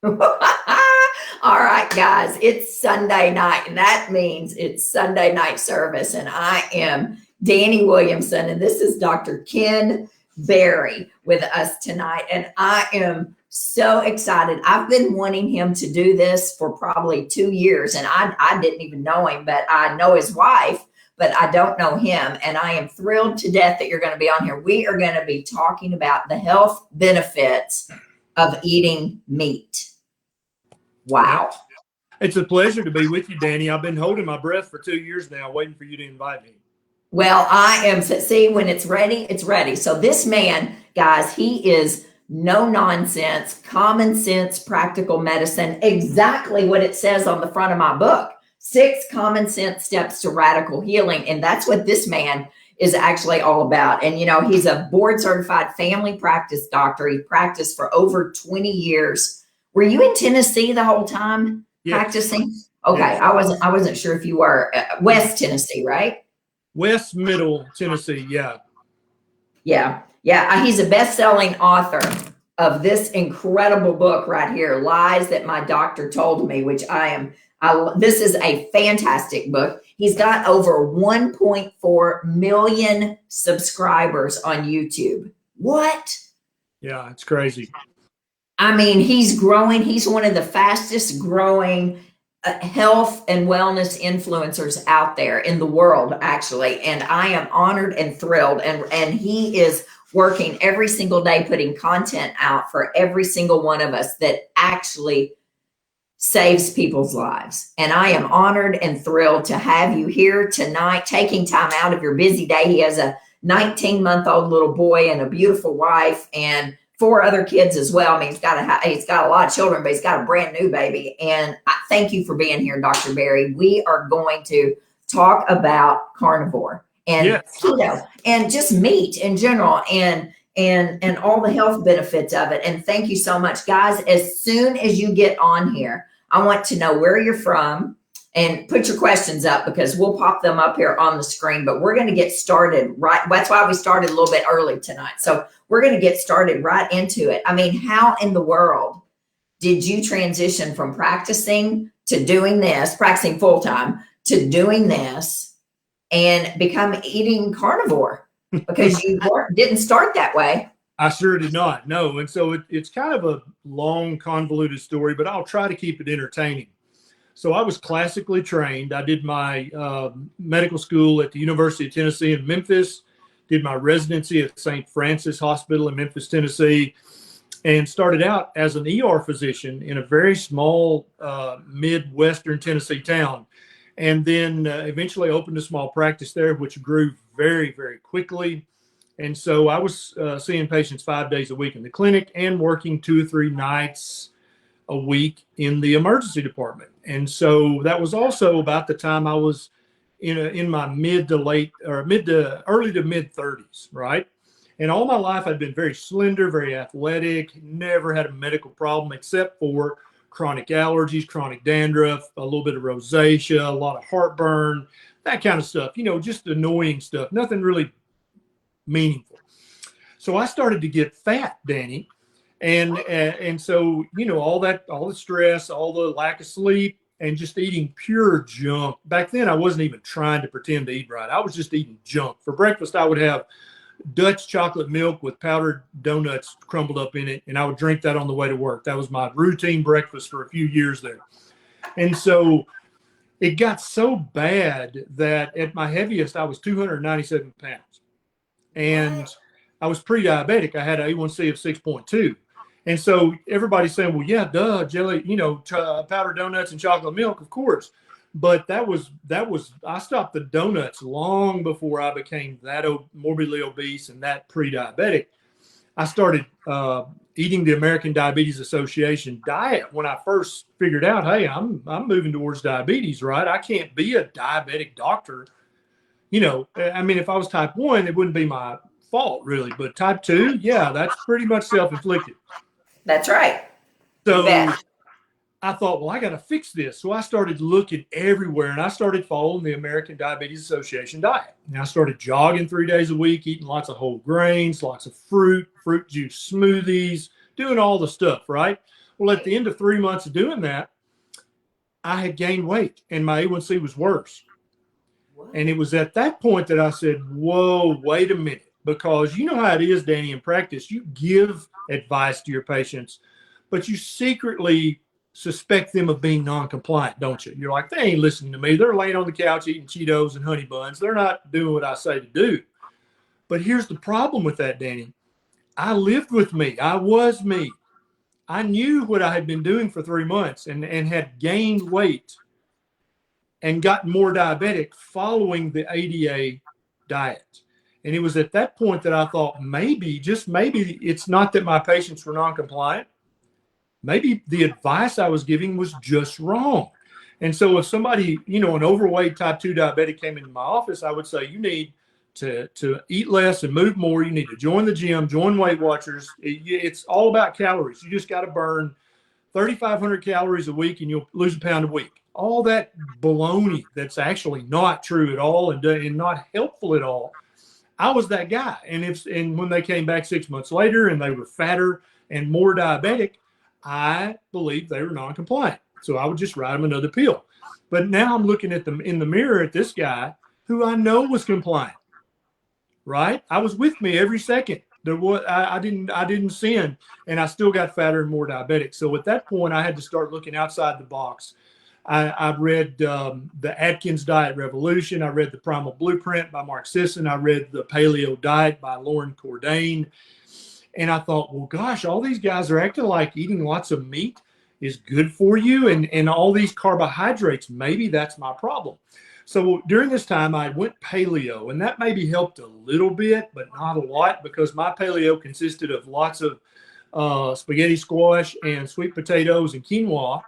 All right, guys, it's Sunday night, and that means it's Sunday night service. And I am Dani Williamson, and this is Dr. Ken Berry with us tonight. And I am so excited. I've been wanting him to do this for probably 2 years, and I didn't even know him, but I know his wife, but I don't know him. And I am thrilled to death that you're going to be on here. We are going to be talking about the health benefits of eating meat. Wow. It's a pleasure to be with you, Dani. I've been holding my breath for 2 years now, waiting for you to invite me. Well, I am, see, when it's ready, it's ready. So this man, guys, he is no nonsense, common sense, practical medicine, exactly what it says on the front of my book, 6 common sense steps to radical healing. And that's what this man is actually all about. And, you know, he's a board certified family practice doctor. He practiced for over 20 years. Were you in Tennessee the whole time practicing? Okay. Yes. I wasn't sure if you were. West Tennessee, right? West Middle Tennessee. Yeah. He's a best-selling author of this incredible book right here, Lies That My Doctor Told Me, which this is a fantastic book. He's got over 1.4 million subscribers on YouTube. What? Yeah, it's crazy. I mean, he's growing. He's one of the fastest growing health and wellness influencers out there in the world, actually. And I am honored and thrilled. And he is working every single day, putting content out for every single one of us that actually saves people's lives. And I am honored and thrilled to have you here tonight, taking time out of your busy day. He has a 19-month-old little boy and a beautiful wife and 4 other kids as well. I mean, he's got a lot of children, but he's got a brand new baby. And I thank you for being here, Dr. Berry. We are going to talk about carnivore and keto and just meat in general and all the health benefits of it. And thank you so much, guys. As soon as you get on here, I want to know where you're from and put your questions up because we'll pop them up here on the screen, but we're going to get started right. That's why we started a little bit early tonight. So we're going to get started right into it. I mean, how in the world did you transition from practicing to doing this, practicing full time to doing this and become eating carnivore? Because you didn't start that way. I sure did not. No. And so it's kind of a long, convoluted story, but I'll try to keep it entertaining. So I was classically trained. I did my medical school at the University of Tennessee in Memphis, did my residency at St. Francis Hospital in Memphis, Tennessee, and started out as an ER physician in a very small Midwestern Tennessee town. And then eventually opened a small practice there, which grew very, very quickly. And so I was seeing patients 5 days a week in the clinic and working 2 or 3 nights a week in the emergency department. And so that was also about the time I was in my mid to early to mid 30s, right? And all my life I'd been very slender, very athletic, never had a medical problem except for chronic allergies, chronic dandruff, a little bit of rosacea, a lot of heartburn, that kind of stuff, you know, just annoying stuff, nothing really meaningful. So I started to get fat, Dani. And so, you know, all the stress, all the lack of sleep and just eating pure junk. Back then, I wasn't even trying to pretend to eat right. I was just eating junk. For breakfast, I would have Dutch chocolate milk with powdered donuts crumbled up in it. And I would drink that on the way to work. That was my routine breakfast for a few years there. And so it got so bad that at my heaviest, I was 297 pounds. And I was pre-diabetic. I had an A1C of 6.2. And so everybody's saying, well, yeah, duh, jelly, you know, powdered donuts and chocolate milk, of course. But that was, I stopped the donuts long before I became that morbidly obese and that pre-diabetic. I started eating the American Diabetes Association diet when I first figured out, hey, I'm moving towards diabetes, right? I can't be a diabetic doctor. You know, I mean, if I was type 1, it wouldn't be my fault really, but type 2, yeah, that's pretty much self-inflicted. That's right. So I thought, well, I got to fix this. So I started looking everywhere and I started following the American Diabetes Association diet. And I started jogging 3 days a week, eating lots of whole grains, lots of fruit juice smoothies, doing all the stuff, right? Well, at the end of 3 months of doing that, I had gained weight and my A1C was worse. And it was at that point that I said, whoa, wait a minute. Because you know how it is, Dani, in practice, you give advice to your patients, but you secretly suspect them of being non-compliant, don't you? You're like, they ain't listening to me. They're laying on the couch eating Cheetos and honey buns. They're not doing what I say to do. But here's the problem with that, Dani. I lived with me. I was me. I knew what I had been doing for 3 months and had gained weight and gotten more diabetic following the ADA diet. And it was at that point that I thought maybe, just maybe, it's not that my patients were non-compliant. Maybe the advice I was giving was just wrong. And so if somebody, an overweight type 2 diabetic came into my office, I would say, you need to eat less and move more. You need to join the gym, join Weight Watchers. It's all about calories. You just got to burn 3,500 calories a week and you'll lose a pound a week. All that baloney that's actually not true at all and not helpful at all. I was that guy. And when they came back 6 months later and they were fatter and more diabetic, I believed they were non-compliant. So I would just write them another pill. But now I'm looking at them in the mirror at this guy who I know was compliant, right? I was with me every second. I didn't sin, and I still got fatter and more diabetic. So at that point, I had to start looking outside the box. I read the Atkins Diet Revolution. I read the Primal Blueprint by Mark Sisson. I read the Paleo Diet by Lauren Cordain. And I thought, well, gosh, all these guys are acting like eating lots of meat is good for you and all these carbohydrates. Maybe that's my problem. So during this time, I went paleo, and that maybe helped a little bit, but not a lot, because my paleo consisted of lots of spaghetti squash and sweet potatoes and quinoa.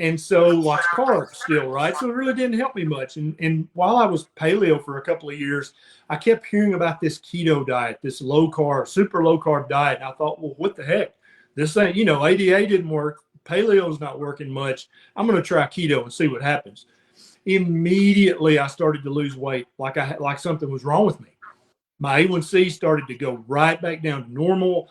And so lots of carbs still, right? So it really didn't help me much. And while I was paleo for a couple of years, I kept hearing about this keto diet, this low carb, super low carb diet. And I thought, well, what the heck? This ain't, ADA didn't work. Paleo's not working much. I'm going to try keto and see what happens. Immediately, I started to lose weight like something was wrong with me. My A1C started to go right back down to normal.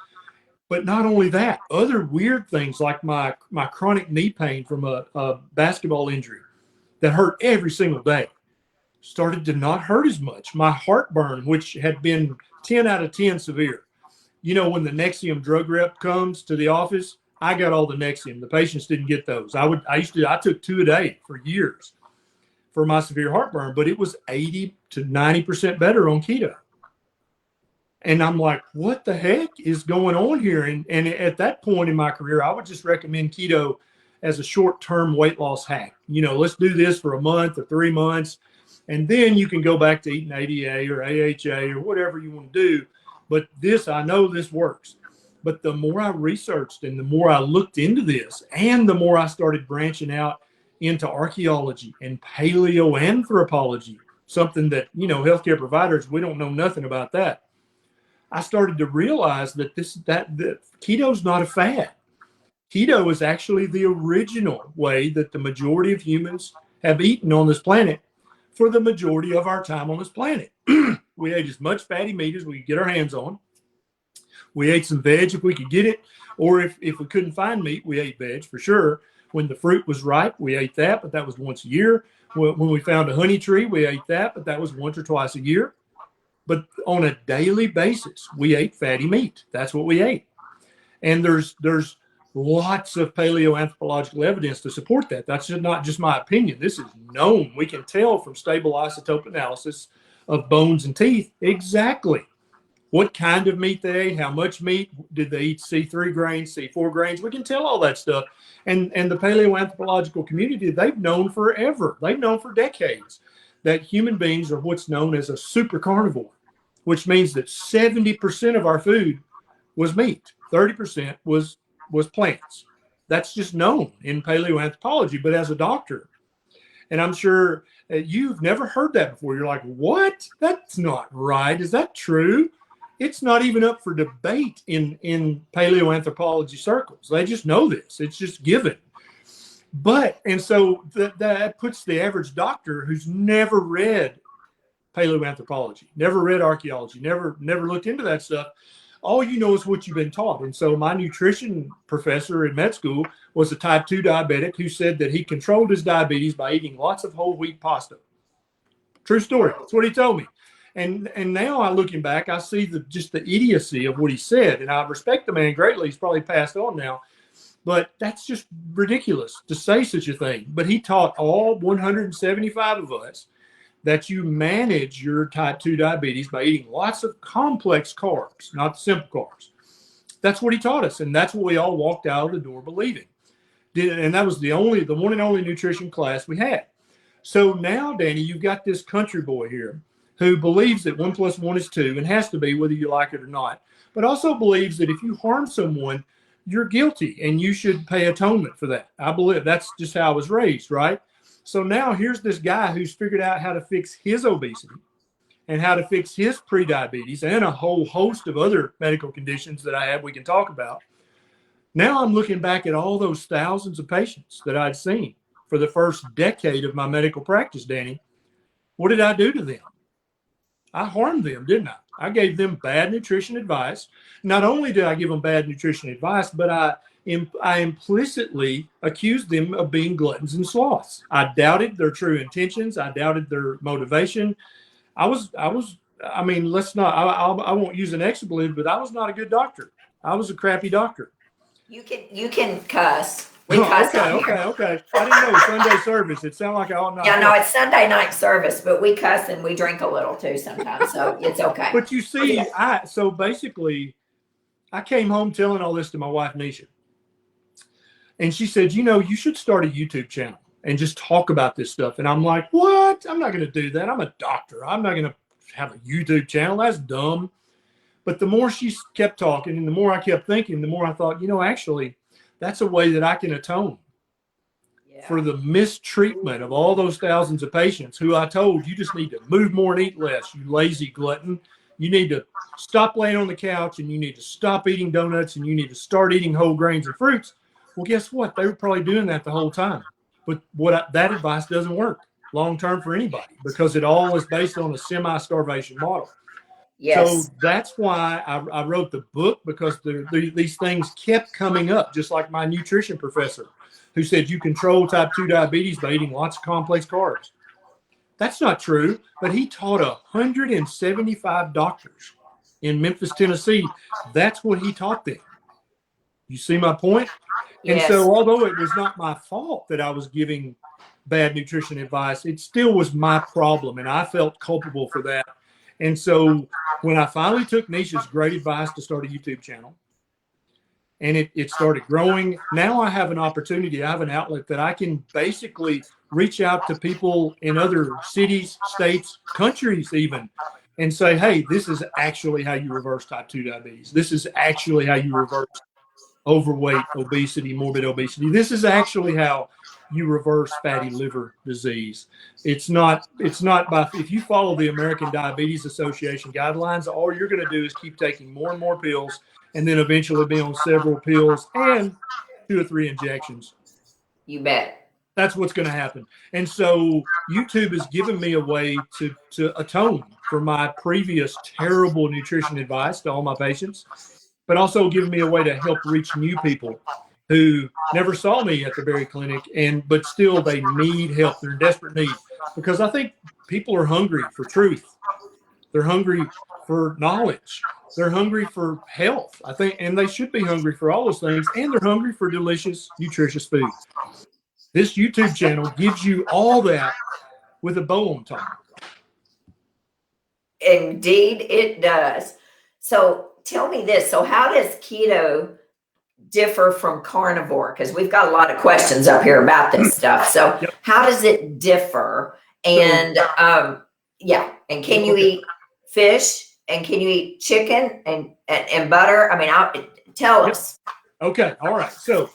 But not only that, other weird things like my chronic knee pain from a basketball injury that hurt every single day started to not hurt as much. My heartburn, which had been 10 out of 10 severe. When the Nexium drug rep comes to the office, I got all the Nexium. The patients didn't get those. I took 2 a day for years for my severe heartburn, but it was 80 to 90% better on keto. And I'm like, what the heck is going on here? And at that point in my career, I would just recommend keto as a short-term weight loss hack. Let's do this for a month or 3 months, and then you can go back to eating ADA or AHA or whatever you want to do. But I know this works. But the more I researched and the more I looked into this, and the more I started branching out into archaeology and paleoanthropology, something that, healthcare providers, we don't know nothing about that. I started to realize that keto is not a fad. Keto is actually the original way that the majority of humans have eaten on this planet for the majority of our time on this planet. We ate as much fatty meat as we could get our hands on. We ate some veg if we could get it, or if we couldn't find meat, we ate veg for sure. When the fruit was ripe, we ate that, but that was once a year. When we found a honey tree, we ate that, but that was once or twice a year. But on a daily basis, we ate fatty meat. That's what we ate. And there's lots of paleoanthropological evidence to support that. That's not just my opinion. This is known. We can tell from stable isotope analysis of bones and teeth exactly what kind of meat they ate, how much meat, did they eat C3 grains, C4 grains. We can tell all that stuff. And the paleoanthropological community, they've known forever. They've known for decades that human beings are what's known as a super carnivore, which means that 70% of our food was meat, 30% was plants. That's just known in paleoanthropology. But as a doctor, and I'm sure you've never heard that before, you're like, what? That's not right. Is that true? It's not even up for debate in paleoanthropology circles. They just know this. It's just given. And so that puts the average doctor who's never read paleoanthropology, never read archaeology, never looked into that stuff, all you know is what you've been taught. And so my nutrition professor in med school was a type 2 diabetic who said that he controlled his diabetes by eating lots of whole wheat pasta. True story. That's what he told me. And now I looking back, I see just the idiocy of what he said. And I respect the man greatly. He's probably passed on now. But that's just ridiculous to say such a thing. But he taught all 175 of us that you manage your type 2 diabetes by eating lots of complex carbs, not the simple carbs. That's what he taught us. And that's what we all walked out of the door believing. And that was the one and only nutrition class we had. So now, Dani, you've got this country boy here who believes that 1 + 1 is 2 and has to be, whether you like it or not, but also believes that if you harm someone, you're guilty and you should pay atonement for that. I believe that's just how I was raised, right? So now here's this guy who's figured out how to fix his obesity and how to fix his prediabetes and a whole host of other medical conditions that I have we can talk about. Now I'm looking back at all those thousands of patients that I'd seen for the first decade of my medical practice, Dani. What did I do to them? I harmed them, didn't I? I gave them bad nutrition advice. Not only did I give them bad nutrition advice, but I implicitly accused them of being gluttons and sloths. I doubted their true intentions. I doubted their motivation. I mean, I won't use an expletive, but I was not a good doctor. I was a crappy doctor. You can cuss. We cuss on here. Okay. I didn't know Sunday service. It sounded like I ought not. Yeah, no, it's Sunday night service, but we cuss and we drink a little too sometimes, so it's okay. But you see, so basically, I came home telling all this to my wife, Nisha. And she said, you should start a YouTube channel and just talk about this stuff. And I'm like, what? I'm not going to do that. I'm a doctor. I'm not going to have a YouTube channel. That's dumb. But the more she kept talking and the more I kept thinking, the more I thought, actually, that's a way that I can atone for the mistreatment of all those thousands of patients who I told you just need to move more and eat less, you lazy glutton. You need to stop laying on the couch and you need to stop eating donuts and you need to start eating whole grains and fruits. Well, guess what? They were probably doing that the whole time. But that advice doesn't work long-term for anybody because it all is based on a semi-starvation model. Yes. So that's why I wrote the book, because these things kept coming up, just like my nutrition professor who said you control type 2 diabetes by eating lots of complex carbs. That's not true, but he taught 175 doctors in Memphis, Tennessee. That's what he taught them. You see my point? Yes. And so although it was not my fault that I was giving bad nutrition advice, it still was my problem, and I felt culpable for that. And so when I finally took Nisha's great advice to start a YouTube channel, and it started growing, now I have an opportunity. I have an outlet that I can basically reach out to people in other cities, states, countries even, and say, hey, this is actually how you reverse type 2 diabetes. This is actually how you reverse overweight, obesity, morbid obesity. This is actually how you reverse fatty liver disease. It's not by, if you follow the American Diabetes Association guidelines, all you're going to do is keep taking more and more pills and then eventually be on several pills and 2 or 3 injections. You bet. That's what's going to happen. And so YouTube has given me a way to atone for my previous terrible nutrition advice to all my patients, but also giving me a way to help reach new people who never saw me at the Berry Clinic, but still they need help. They're in desperate need, because I think people are hungry for truth. They're hungry for knowledge. They're hungry for health, I think, and they should be hungry for all those things, and they're hungry for delicious, nutritious food. This YouTube channel gives you all that with a bow on top. Indeed, it does. So tell me this. So how does keto differ from carnivore? Because we've got a lot of questions up here about this stuff. So how does it differ? And and can you eat fish? And can you eat chicken and butter? I mean, tell us. Okay. All right. So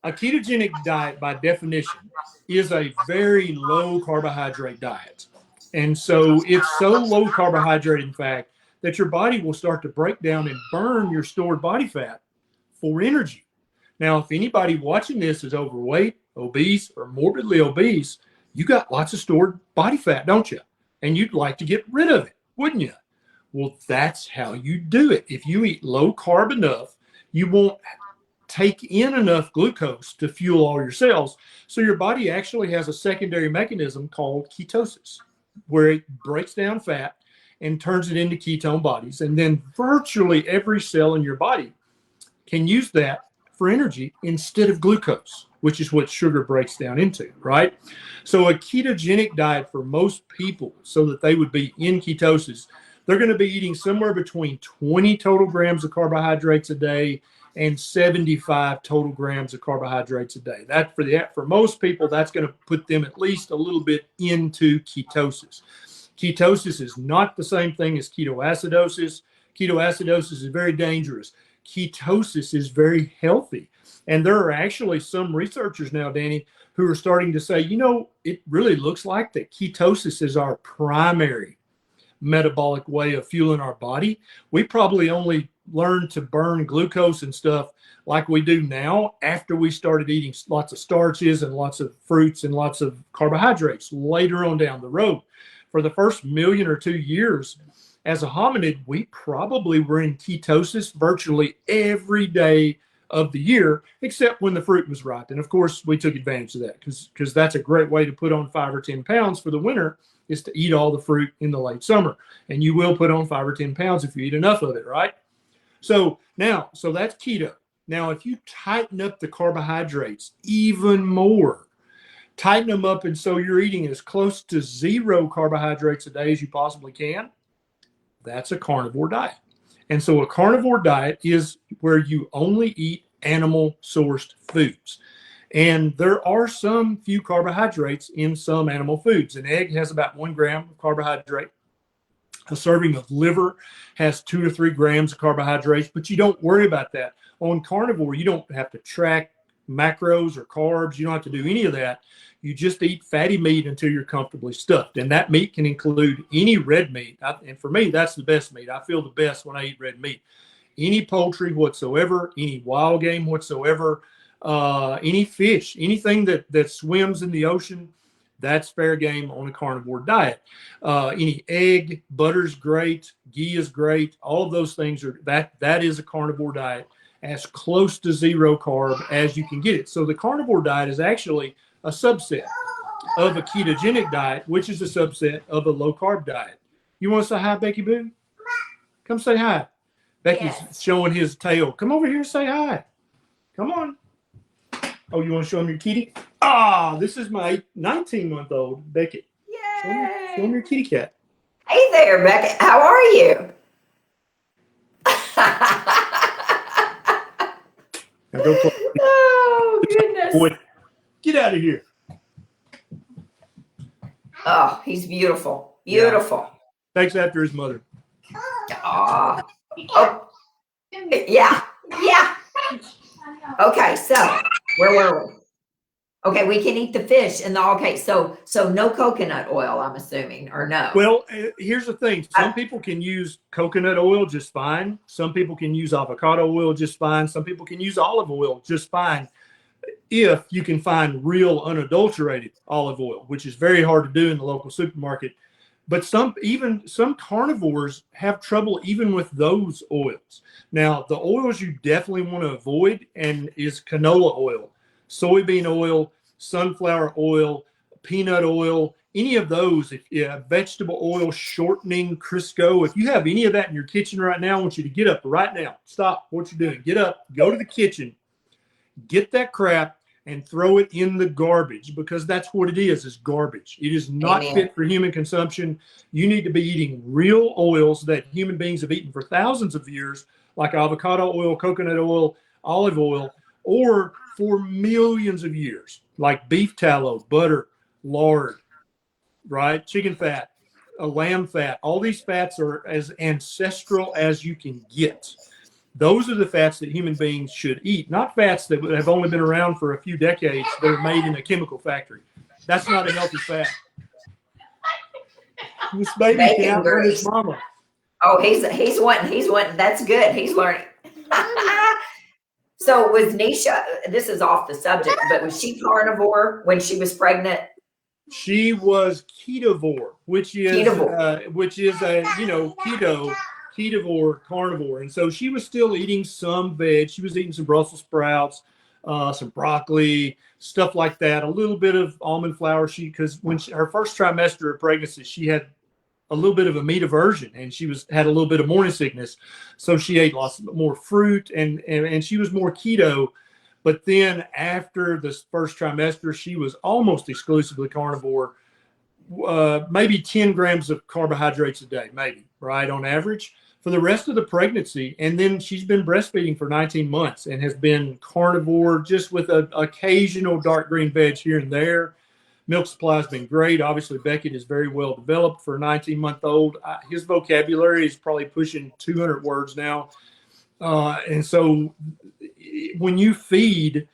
a ketogenic diet, by definition, is a very low carbohydrate diet. And so it's so low carbohydrate, in fact, that your body will start to break down and burn your stored body fat for energy. Now, if anybody watching this is overweight, obese, or morbidly obese, you got lots of stored body fat, don't you? And you'd like to get rid of it, wouldn't you? Well, that's how you do it. If you eat low carb enough, you won't take in enough glucose to fuel all your cells. So your body actually has a secondary mechanism called ketosis, where it breaks down fat and turns it into ketone bodies. And then virtually every cell in your body can use that for energy instead of glucose, which is what sugar breaks down into, right? So a ketogenic diet for most people, so that they would be in ketosis, they're going to be eating somewhere between 20 total grams of carbohydrates a day and 75 total grams of carbohydrates a day. That for most people, that's going to put them at least a little bit into ketosis. Ketosis is not the same thing as ketoacidosis. Ketoacidosis is very dangerous. Ketosis is very healthy. And there are actually some researchers now, Dani, who are starting to say, it really looks like that ketosis is our primary metabolic way of fueling our body. We probably only learned to burn glucose and stuff like we do now after we started eating lots of starches and lots of fruits and lots of carbohydrates later on down the road. For the first 1 or 2 years as a hominid, we probably were in ketosis virtually every day of the year, except when the fruit was ripe. And of course, we took advantage of that because that's a great way to put on 5 or 10 pounds for the winter, is to eat all the fruit in the late summer. And you will put on 5 or 10 pounds if you eat enough of it, right? So that's keto. Now, if you tighten up the carbohydrates even more, tighten them up, and so you're eating as close to 0 carbohydrates a day as you possibly can, that's a carnivore diet. And so a carnivore diet is where you only eat animal sourced foods. And there are some few carbohydrates in some animal foods. An egg has about 1 gram of carbohydrate. A serving of liver has 2 to 3 grams of carbohydrates, but you don't worry about that. On carnivore, you don't have to track macros or carbs. You don't have to do any of that. You just eat fatty meat until you're comfortably stuffed. And that meat can include any red meat. And for me, that's the best meat. I feel the best when I eat red meat. Any poultry whatsoever, any wild game whatsoever, any fish, anything that swims in the ocean, that's fair game on a carnivore diet. Any egg, butter's great, ghee is great. All of those things that is a carnivore diet, as close to 0 carb as you can get it. So the carnivore diet is actually a subset of a ketogenic diet, which is a subset of a low carb diet. You want to say hi, Becky Boo? Come say hi. Becky's showing his tail. Come over here and say hi. Come on. Oh, you want to show him your kitty? This is my 19-month-old Becky. Yay! Show him your kitty cat. Hey there, Becky. How are you? Now go play. Oh, goodness. Boy, get out of here. Oh, he's beautiful. Beautiful. Takes after his mother. Oh, yeah. Okay, so where were we? Okay, we can eat the fish and so no coconut oil, I'm assuming, or no? Well, here's the thing. Some people can use coconut oil just fine. Some people can use avocado oil just fine. Some people can use olive oil just fine, if you can find real unadulterated olive oil, which is very hard to do in the local supermarket. But some carnivores have trouble even with those oils. Now, the oils you definitely want to avoid is canola oil, soybean oil, sunflower oil, peanut oil, any of those, vegetable oil, shortening, Crisco. If you have any of that in your kitchen right now, I want you to get up right now. Stop what you're doing. Get up, go to the kitchen, get that crap, and throw it in the garbage, because that's what it is garbage. It is not fit for human consumption. You need to be eating real oils that human beings have eaten for thousands of years, like avocado oil, coconut oil, olive oil, or for millions of years, like beef tallow, butter, lard, right? Chicken fat, lamb fat. All these fats are as ancestral as you can get. Those are the fats that human beings should eat, not fats that have only been around for a few decades that are made in a chemical factory. That's not a healthy fat. This baby can outrun his mama. Oh, he's wanting. That's good. He's learning. So was Nisha, this is off the subject, but was she carnivore when she was pregnant? She was ketovore, which is a ketovore carnivore, and so she was still eating some veg. She was eating some Brussels sprouts, some broccoli, stuff like that. A little bit of almond flour. Because her first trimester of pregnancy, she had a little bit of a meat aversion, and she had a little bit of morning sickness, so she ate lots more fruit, and she was more keto. But then after this first trimester, she was almost exclusively carnivore, maybe 10 grams of carbohydrates a day, maybe, right, on average, for the rest of the pregnancy. And then she's been breastfeeding for 19 months and has been carnivore, just with an occasional dark green veg here and there. Milk supply has been great. Obviously, Beckett is very well developed for a 19-month-old. His vocabulary is probably pushing 200 words now. And so when you feed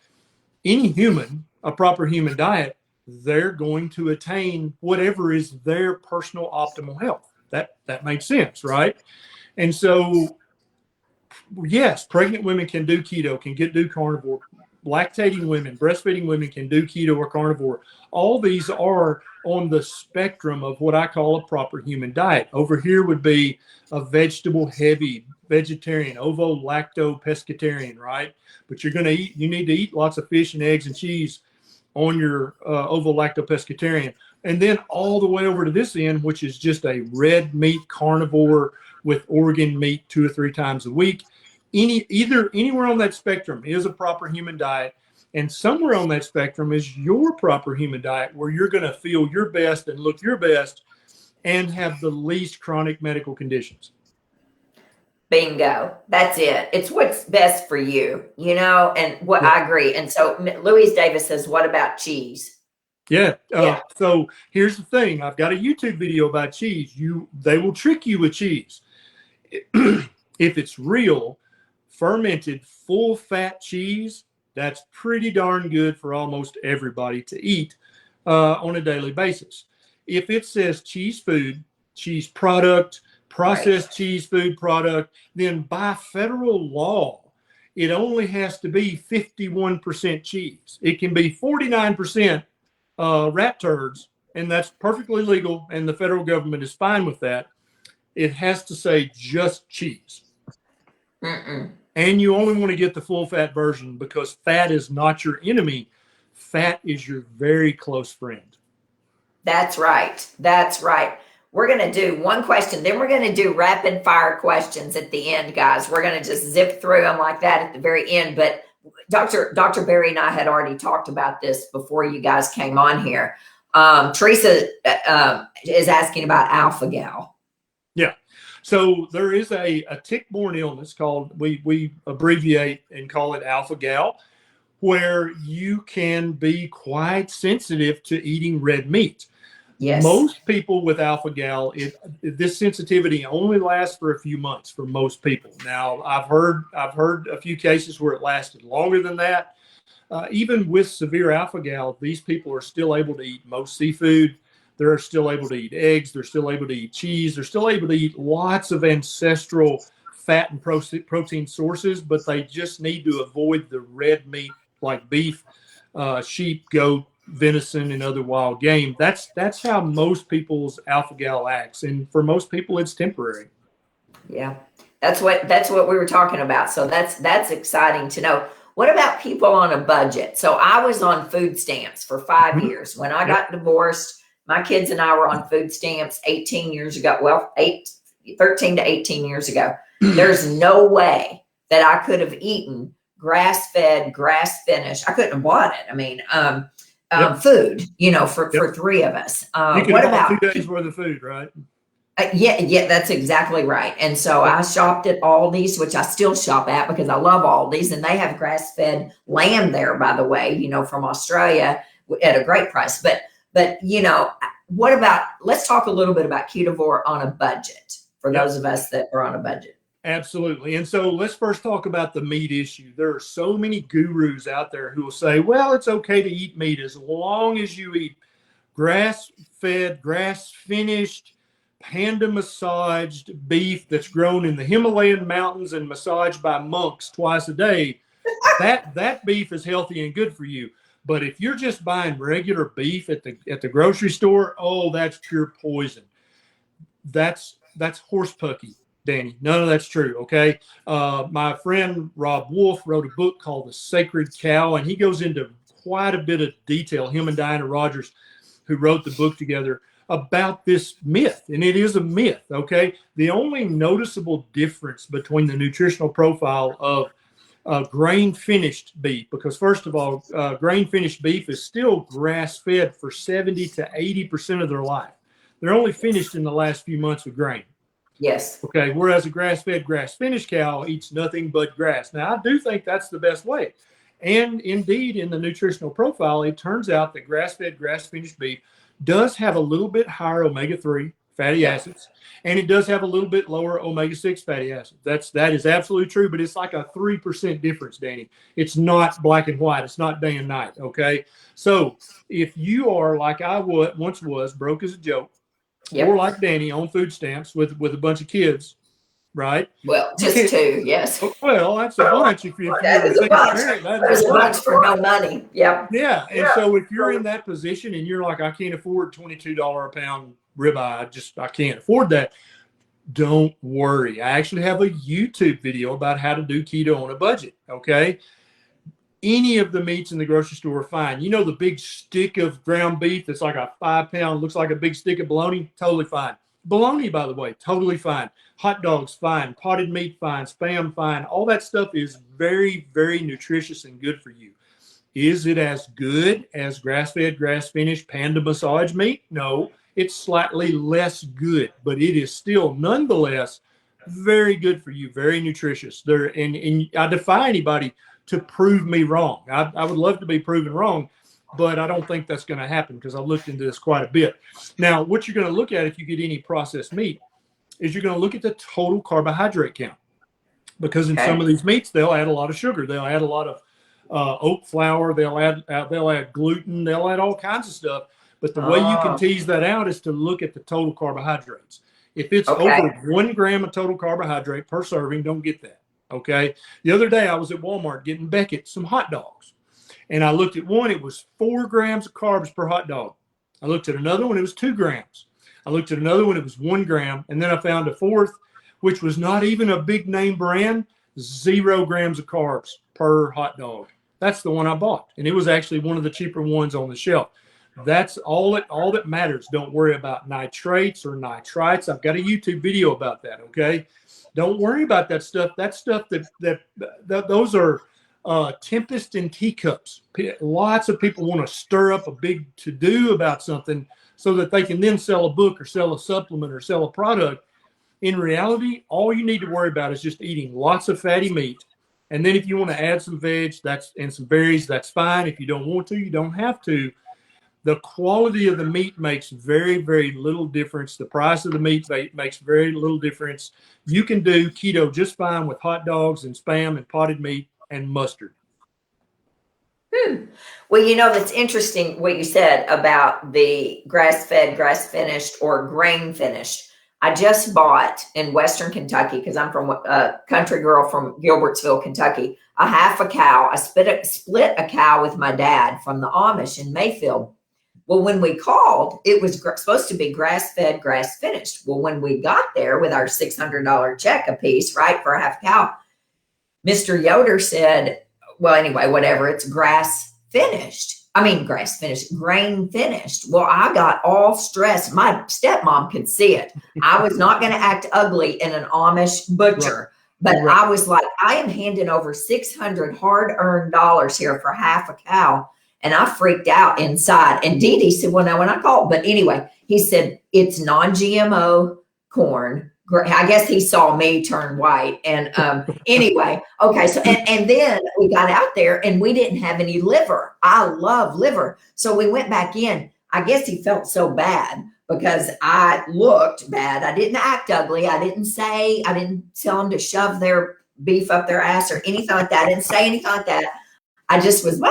any human a proper human diet, they're going to attain whatever is their personal optimal health. That makes sense, right? And so, yes, pregnant women can do keto, do carnivore. Lactating women, breastfeeding women can do keto or carnivore. All these are on the spectrum of what I call a proper human diet. Over here would be a vegetable-heavy vegetarian, ovo-lacto-pescatarian, right? But you need to eat lots of fish and eggs and cheese on your ovo-lacto-pescatarian. And then all the way over to this end, which is just a red meat carnivore with organ meat 2 or 3 times a week. Anywhere on that spectrum is a proper human diet, and somewhere on that spectrum is your proper human diet, where you're going to feel your best and look your best and have the least chronic medical conditions. Bingo. That's it. It's what's best for you, and what I agree. And so Louise Davis says, what about cheese? Yeah. So here's the thing. I've got a YouTube video about cheese. They will trick you with cheese. If it's real, fermented, full-fat cheese, that's pretty darn good for almost everybody to eat on a daily basis. If it says cheese food, cheese product, processed cheese food product, then by federal law, it only has to be 51% cheese. It can be 49% rat turds, and that's perfectly legal, and the federal government is fine with that. It has to say just cheese. And you only want to get the full fat version, because fat is not your enemy. Fat is your very close friend. That's right. That's right. We're going to do one question, then we're going to do rapid fire questions at the end, guys. We're going to just zip through them like that at the very end. But Dr. Berry and I had already talked about this before you guys came on here. Teresa is asking about alpha-gal. Yeah. So there is a tick-borne illness called, we abbreviate and call it alpha-gal, where you can be quite sensitive to eating red meat. Yes. Most people with alpha-gal, this sensitivity only lasts for a few months for most people. Now, I've heard a few cases where it lasted longer than that. Even with severe alpha-gal, these people are still able to eat most seafood. They're still able to eat eggs. They're still able to eat cheese. They're still able to eat lots of ancestral fat and protein sources, but they just need to avoid the red meat like beef, sheep, goat, venison, and other wild game. That's how most people's alpha-gal acts, and for most people, it's temporary. Yeah, that's what we were talking about. So that's exciting to know. What about people on a budget? So I was on food stamps for 5 years. When I got divorced, my kids and I were on food stamps 18 years ago. Well, 13 to 18 years ago. There's no way that I could have eaten grass-fed, grass-finished. I couldn't have bought it. I mean, food, for 3 of us. What about 2 days worth of food, right? Yeah, that's exactly right. And so I shopped at Aldi's, which I still shop at because I love Aldi's, and they have grass-fed lamb there, by the way, from Australia at a great price. But what about, let's talk a little bit about ketovore on a budget for those of us that are on a budget. Absolutely. And so let's first talk about the meat issue. There are so many gurus out there who will say, well, it's okay to eat meat as long as you eat grass-fed, grass-finished, panda massaged beef that's grown in the Himalayan mountains and massaged by monks twice a day. That beef is healthy and good for you. But if you're just buying regular beef at the grocery store, oh, that's pure poison. That's horse pucky, Danny. None of that's true. Okay. My friend Rob Wolf wrote a book called The Sacred Cow, and he goes into quite a bit of detail, him and Diana Rogers, who wrote the book together, about this myth. And it is a myth. Okay. The only noticeable difference between the nutritional profile of grain finished beef, because first of all, grain finished beef is still grass fed for 70 to 80% of their life. They're only finished in the last few months with grain. Yes. Okay. Whereas a grass fed, grass finished cow eats nothing but grass. Now, I do think that's the best way. And indeed, in the nutritional profile, it turns out that grass fed, grass finished beef does have a little bit higher omega-3 fatty acids, and it does have a little bit lower omega-6 fatty acids. That is absolutely true, but it's like a 3% difference, Danny. It's not black and white. It's not day and night, okay? So if you are like I once was, broke as a joke, or like Danny, on food stamps with a bunch of kids, right? Well, just two, yes. Well, that's a bunch. If you're that is a bunch. There's a bunch for no money. Yep. Yeah. And so if you're in that position and you're like, I can't afford $22 a pound ribeye, I can't afford that. Don't worry. I actually have a YouTube video about how to do keto on a budget. Okay. Any of the meats in the grocery store are fine. You know, the big stick of ground beef that's like a 5-pound, looks like a big stick of bologna, totally fine. Bologna, by the way, totally fine. Hot dogs, fine. Potted meat, fine. Spam, fine. All that stuff is very, very nutritious and good for you. Is it as good as grass-fed, grass-finished panda massage meat? No, it's slightly less good, but it is still nonetheless very good for you, very nutritious. And I defy anybody to prove me wrong. I would love to be proven wrong, but I don't think that's going to happen because I've looked into this quite a bit. Now, what you're going to look at if you get any processed meat is you're going to look at the total carbohydrate count, because in some of these meats, they'll add a lot of sugar. They'll add a lot of oat flour. They'll add gluten. They'll add all kinds of stuff. But the way you can tease that out is to look at the total carbohydrates. If it's over 1 gram of total carbohydrate per serving, don't get that. Okay. The other day I was at Walmart getting Beckett some hot dogs, and I looked at one. It was 4 grams of carbs per hot dog. I looked at another one. It was 2 grams. I looked at another one. It was 1 gram. And then I found a fourth, which was not even a big name brand, 0 grams of carbs per hot dog. That's the one I bought. And it was actually one of the cheaper ones on the shelf. That's all that matters. Don't worry about nitrates or nitrites. I've got a YouTube video about that. Okay. Don't worry about that stuff. That stuff those are tempest in teacups. Lots of people want to stir up a big to-do about something so that they can then sell a book or sell a supplement or sell a product. In reality, all you need to worry about is just eating lots of fatty meat. And then if you want to add some veg and some berries, that's fine. If you don't want to, you don't have to. The quality of the meat makes very, very little difference. The price of the meat makes very little difference. You can do keto just fine with hot dogs and Spam and potted meat and mustard. Well, you know, that's interesting what you said about the grass-fed, grass-finished, or grain-finished. I just bought in Western Kentucky, because I'm from a country girl from Gilbertsville, Kentucky, a half a cow. I split a cow with my dad from the Amish in Mayfield. Well, when we called, it was supposed to be grass-fed, grass-finished. Well, when we got there with our $600 check a piece, right, for a half a cow, Mr. Yoder said, well, anyway, whatever, it's grass-finished. I mean, grass-finished, grain-finished. Well, I got all stressed. My stepmom could see it. I was not going to act ugly in an Amish butcher. Right. But I was like, I am handing over $600 hard-earned dollars here for half a cow. And I freaked out inside. And Dee Dee said, well, now when I called, but anyway, he said, it's non-GMO corn. I guess he saw me turn white. And anyway, okay. So, and then we got out there and we didn't have any liver. I love liver. So we went back in. I guess he felt so bad because I looked bad. I didn't act ugly. I didn't tell them to shove their beef up their ass or anything like that. I didn't say anything like that. I just was,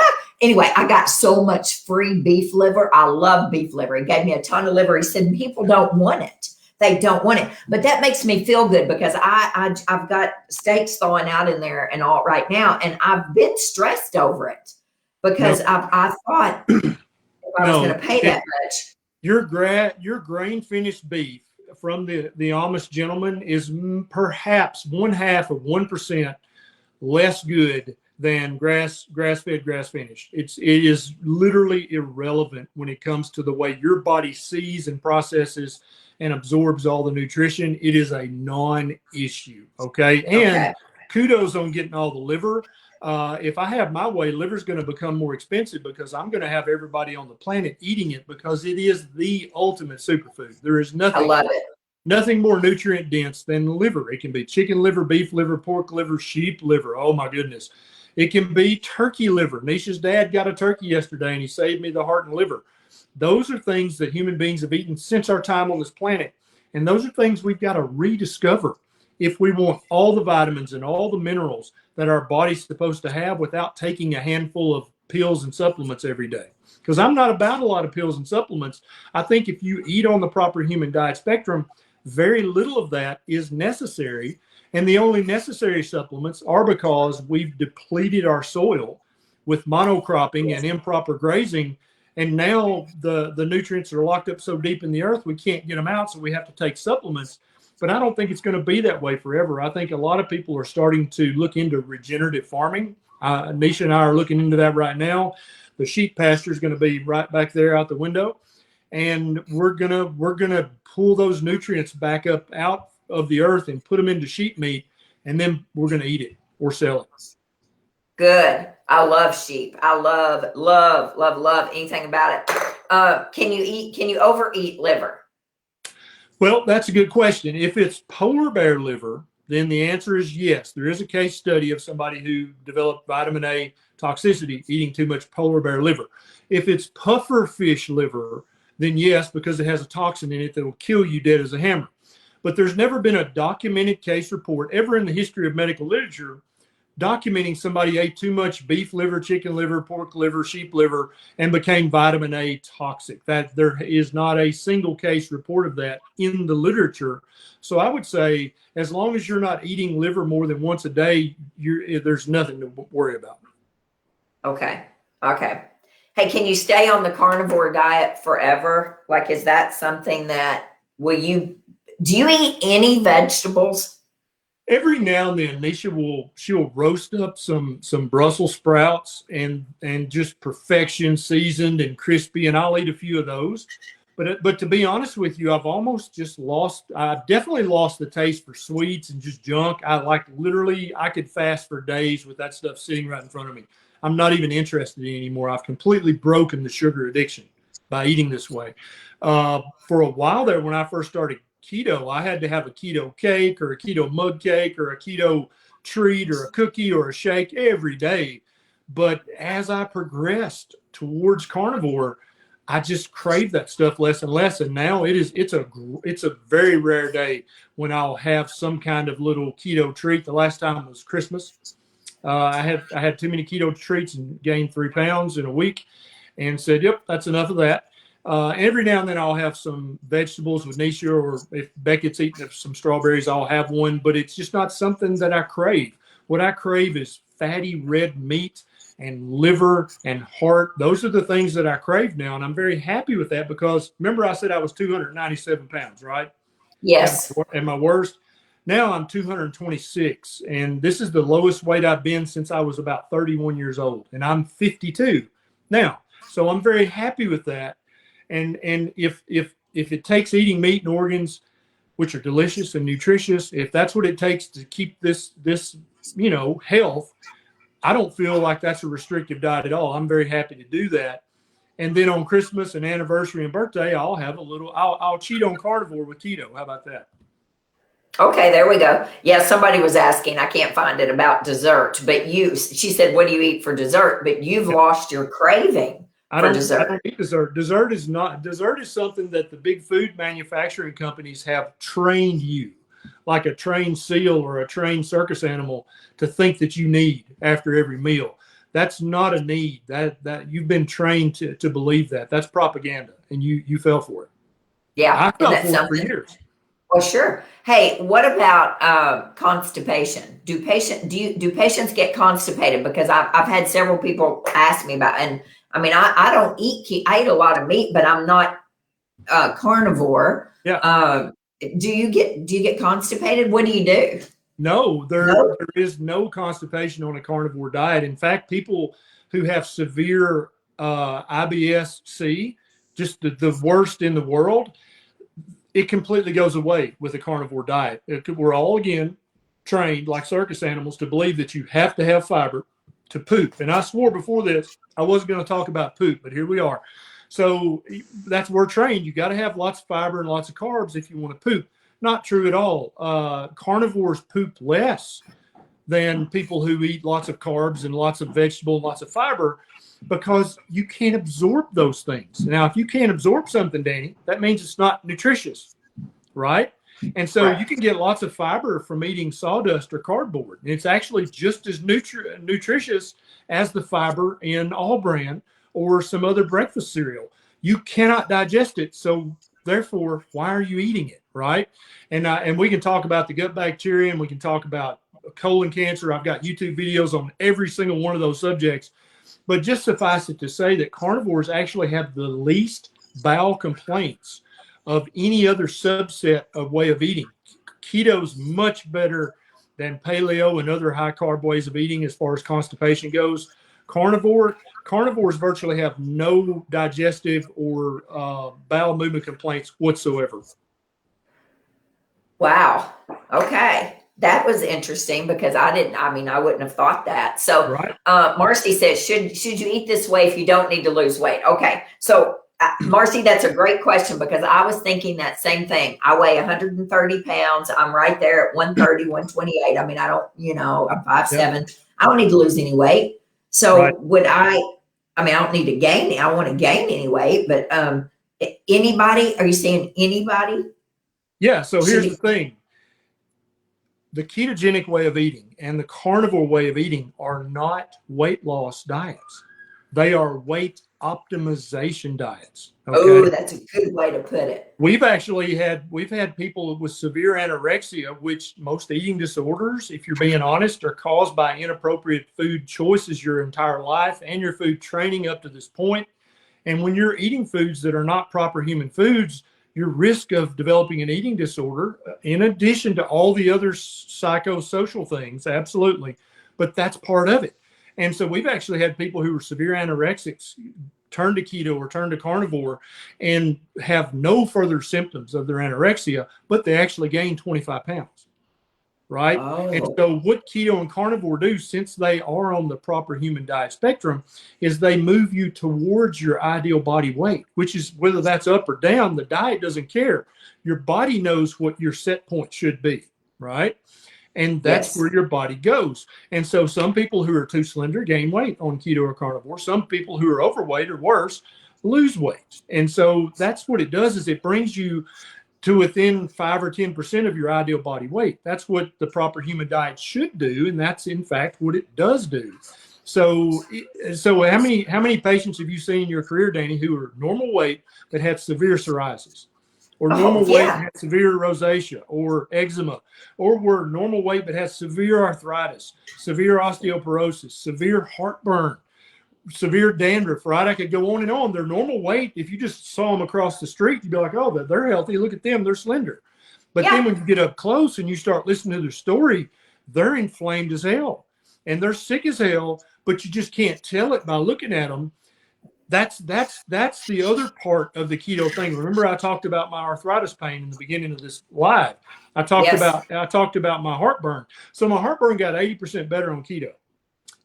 anyway, I got so much free beef liver. I love beef liver. He gave me a ton of liver. He said, people don't want it. They don't want it. But that makes me feel good because I've got steaks thawing out in there and all right now. And I've been stressed over it Because No, I thought if I was going no. to pay that much. Your grain finished beef from the Amish gentleman is perhaps 0.5% less good than grass fed, grass finished. It is literally irrelevant when it comes to the way your body sees and processes and absorbs all the nutrition. It is a non-issue. Okay. And Okay. kudos on getting all the liver. If I have my way, liver is going to become more expensive because I'm going to have everybody on the planet eating it because it is the ultimate superfood. There is I love it. nothing more nutrient dense than liver. It can be chicken liver, beef liver, pork liver, sheep liver. Oh my goodness. It can be turkey liver. Nisha's dad got a turkey yesterday and he saved me the heart and liver. Those are things that human beings have eaten since our time on this planet. And those are things we've got to rediscover if we want all the vitamins and all the minerals that our body's supposed to have without taking a handful of pills and supplements every day. Because I'm not about a lot of pills and supplements. I think if you eat on the proper human diet spectrum, very little of that is necessary. And the only necessary supplements are because we've depleted our soil with monocropping and improper grazing. And now the nutrients are locked up so deep in the earth, we can't get them out. So we have to take supplements. But I don't think it's going to be that way forever. I think a lot of people are starting to look into regenerative farming. Nisha and I are looking into that right now. The sheep pasture is going to be right back there out the window. And we're gonna pull those nutrients back up out of the earth and put them into sheep meat, and then we're gonna eat it or sell it. Good. I love sheep. I love anything about it. Can you overeat liver? Well, that's a good question. If it's polar bear liver, then the answer is yes. There is a case study of somebody who developed vitamin A toxicity eating too much polar bear liver. If it's puffer fish liver, then yes, because it has a toxin in it that will kill you dead as a hammer. But there's never been a documented case report ever in the history of medical literature documenting somebody ate too much beef liver, chicken liver, pork liver, sheep liver, and became vitamin A toxic. That there is not a single case report of that in the literature. So I would say, as long as you're not eating liver more than once a day, there's nothing to worry about. Okay. Hey, can you stay on the carnivore diet forever? Like, is that something that do you eat any vegetables? Every now and then, she'll roast up some Brussels sprouts and just perfection, seasoned and crispy, and I'll eat a few of those. But to be honest with you, I've definitely lost the taste for sweets and just junk. I could fast for days with that stuff sitting right in front of me. I'm not even interested in it anymore. I've completely broken the sugar addiction by eating this way. For a while there, when I first started keto, I had to have a keto cake or a keto mug cake or a keto treat or a cookie or a shake every day. But as I progressed towards carnivore, I just crave that stuff less and less. And now it's a very rare day when I'll have some kind of little keto treat. The last time was Christmas. I had too many keto treats and gained 3 pounds in a week, and said, "Yep, that's enough of that." Every now and then I'll have some vegetables with Nisha, or if Beckett's eating some strawberries, I'll have one. But it's just not something that I crave. What I crave is fatty red meat and liver and heart. Those are the things that I crave now, and I'm very happy with that because remember I said I was 297 pounds, right? Yes. At my worst. Now I'm 226, and this is the lowest weight I've been since I was about 31 years old, and I'm 52 now. So I'm very happy with that. And if it takes eating meat and organs, which are delicious and nutritious, if that's what it takes to keep this health, I don't feel like that's a restrictive diet at all. I'm very happy to do that. And then on Christmas and anniversary and birthday, I'll cheat on carnivore with keto. How about that? Okay, there we go. Yeah, somebody was asking, I can't find it, about dessert, but she said, what do you eat for dessert? But you've lost your craving for dessert. I don't eat dessert. Dessert is something that the big food manufacturing companies have trained you, like a trained seal or a trained circus animal, to think that you need after every meal. That's not a need. That you've been trained to believe that. That's propaganda, and you fell for it. Yeah, I fell for it for years. Well, sure. Hey, what about constipation? Do patients get constipated? Because I've had several people ask me about, and I mean, I don't I eat a lot of meat, but I'm not carnivore. Yeah. Do you get constipated? What do you do? No, No. there is no constipation on a carnivore diet. In fact, people who have severe IBS-C, just the worst in the world, it completely goes away with a carnivore diet. We're all, again, trained like circus animals to believe that you have to have fiber to poop. And I swore before this I wasn't going to talk about poop, but here we are. So that's we're trained. You got to have lots of fiber and lots of carbs if you want to poop. Not true at all. Carnivores poop less than people who eat lots of carbs and lots of vegetable and lots of fiber, because you can't absorb those things. Now, if you can't absorb something, Dani, that means it's not nutritious, right? And so you can get lots of fiber from eating sawdust or cardboard. And it's actually just as nutritious as the fiber in All Bran or some other breakfast cereal. You cannot digest it. So therefore, why are you eating it, right? And we can talk about the gut bacteria, and we can talk about colon cancer. I've got YouTube videos on every single one of those subjects. But just suffice it to say that carnivores actually have the least bowel complaints of any other subset of way of eating. Keto's much better than paleo and other high carb ways of eating as far as constipation goes. Carnivores virtually have no digestive or bowel movement complaints whatsoever. Wow. Okay. That was interesting because I wouldn't have thought that. So, Right. Marcy says, should you eat this way if you don't need to lose weight? Okay. So, Marcy, that's a great question because I was thinking that same thing. I weigh 130 pounds. I'm right there at 130, 128. I mean, I don't, I'm 5'7". I don't need to lose any weight. So I don't need to gain. I want to gain any weight, but anybody, are you saying anybody? Yeah. So here's the thing. The ketogenic way of eating and the carnivore way of eating are not weight loss diets. They are weight optimization diets. Okay? Oh, that's a good way to put it. We've had people with severe anorexia, which most eating disorders, if you're being honest, are caused by inappropriate food choices your entire life and your food training up to this point. And when you're eating foods that are not proper human foods, your risk of developing an eating disorder, in addition to all the other psychosocial things, absolutely, but that's part of it. And so we've actually had people who are severe anorexics turn to keto or turn to carnivore and have no further symptoms of their anorexia, but they actually gain 25 pounds, right? Oh. And so what keto and carnivore do, since they are on the proper human diet spectrum, is they move you towards your ideal body weight, which is whether that's up or down, the diet doesn't care. Your body knows what your set point should be, right? And that's where your body goes. And so some people who are too slender gain weight on keto or carnivore. Some people who are overweight or worse lose weight. And so that's what it does, is it brings you to within 5 or 10% of your ideal body weight. That's what the proper human diet should do. And that's in fact what it does do. So how many patients have you seen in your career, Dani, who are normal weight but have severe psoriasis? Or normal weight has severe rosacea or eczema, or were normal weight but has severe arthritis, severe osteoporosis, severe heartburn, severe dandruff, right? I could go on and on. They're normal weight. If you just saw them across the street, you'd be like, oh, they're healthy. Look at them. They're slender. But then when you get up close and you start listening to their story, they're inflamed as hell and they're sick as hell, but you just can't tell it by looking at them. That's the other part of the keto thing. Remember, I talked about my arthritis pain in the beginning of this live. I talked about my heartburn. So my heartburn got 80% better on keto.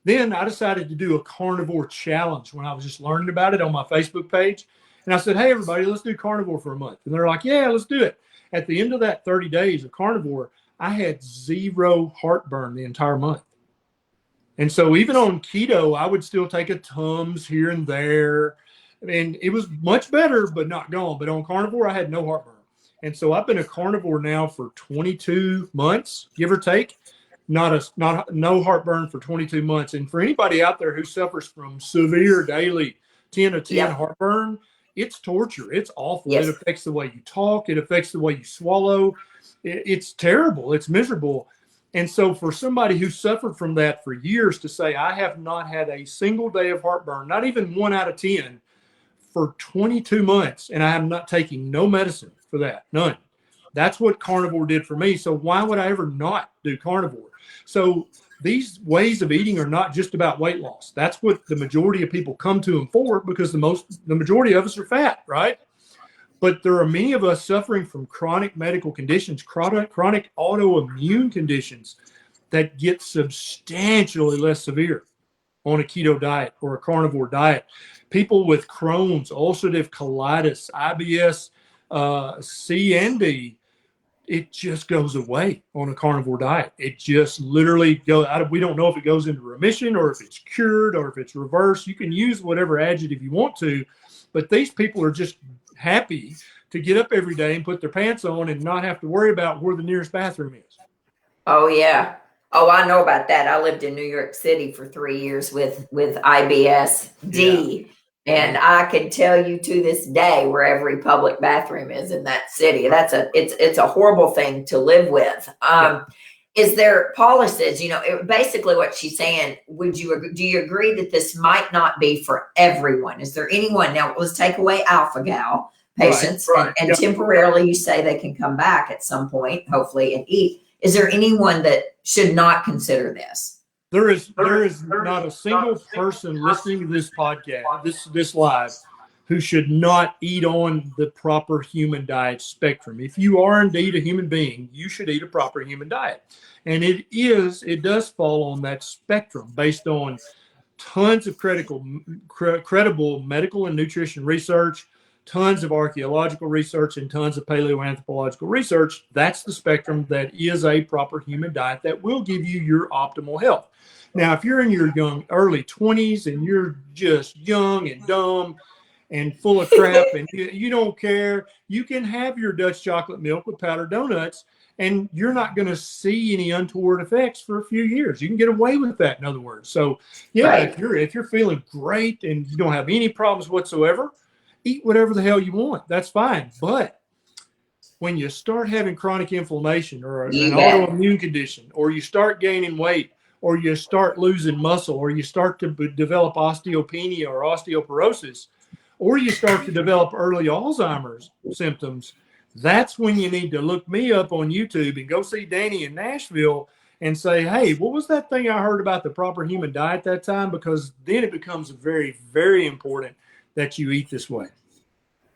Then I decided to do a carnivore challenge when I was just learning about it on my Facebook page. And I said, hey, everybody, let's do carnivore for a month. And they're like, yeah, let's do it. At the end of that 30 days of carnivore, I had 0 heartburn the entire month. And so even on keto, I would still take a Tums here and there. And it was much better, but not gone. But on carnivore, I had no heartburn. And so I've been a carnivore now for 22 months, give or take. No heartburn for 22 months. And for anybody out there who suffers from severe daily 10 of 10 heartburn, it's torture. It's awful. It affects the way you talk. It affects the way you swallow. it's terrible. It's miserable. And so for somebody who suffered from that for years to say, I have not had a single day of heartburn, not even 1 out of 10 for 22 months, and I am not taking no medicine for that, none. That's what carnivore did for me. So why would I ever not do carnivore? So these ways of eating are not just about weight loss. That's what the majority of people come to them for, because the majority of us are fat, right? But there are many of us suffering from chronic medical conditions, chronic autoimmune conditions that get substantially less severe on a keto diet or a carnivore diet. People with Crohn's, ulcerative colitis, IBS, C and D, it just goes away on a carnivore diet. It just literally goes out. We don't know if it goes into remission or if it's cured or if it's reversed. You can use whatever adjective you want to, but these people are just happy to get up every day and put their pants on and not have to worry about where the nearest bathroom is. Oh yeah. Oh, I know about that. I lived in New York City for 3 years with IBS-D. Yeah. And I can tell you to this day where every public bathroom is in that city. It's a horrible thing to live with. Is there, Paula says, basically what she's saying, do you agree that this might not be for everyone? Is there anyone, now let's take away alpha-gal patients, right. And temporarily you say they can come back at some point, hopefully, and eat. Is there anyone that should not consider this? There is not a single person listening to this podcast, this live, who should not eat on the proper human diet spectrum. If you are indeed a human being, you should eat a proper human diet. And it does fall on that spectrum based on tons of credible medical and nutrition research, tons of archaeological research, and tons of paleoanthropological research. That's the spectrum that is a proper human diet that will give you your optimal health. Now, if you're in your early 20s and you're just young and dumb and full of crap and you don't care, you can have your Dutch chocolate milk with powdered donuts and you're not going to see any untoward effects for a few years. You can get away with that, in other words. So, yeah, right. If you're feeling great and you don't have any problems whatsoever, eat whatever the hell you want. That's fine. But when you start having chronic inflammation or an autoimmune condition, or you start gaining weight, or you start losing muscle, or you start to develop osteopenia or osteoporosis, or you start to develop early Alzheimer's symptoms, that's when you need to look me up on YouTube and go see Dani in Nashville and say, hey, what was that thing I heard about the proper human diet that time? Because then it becomes very, very important that you eat this way.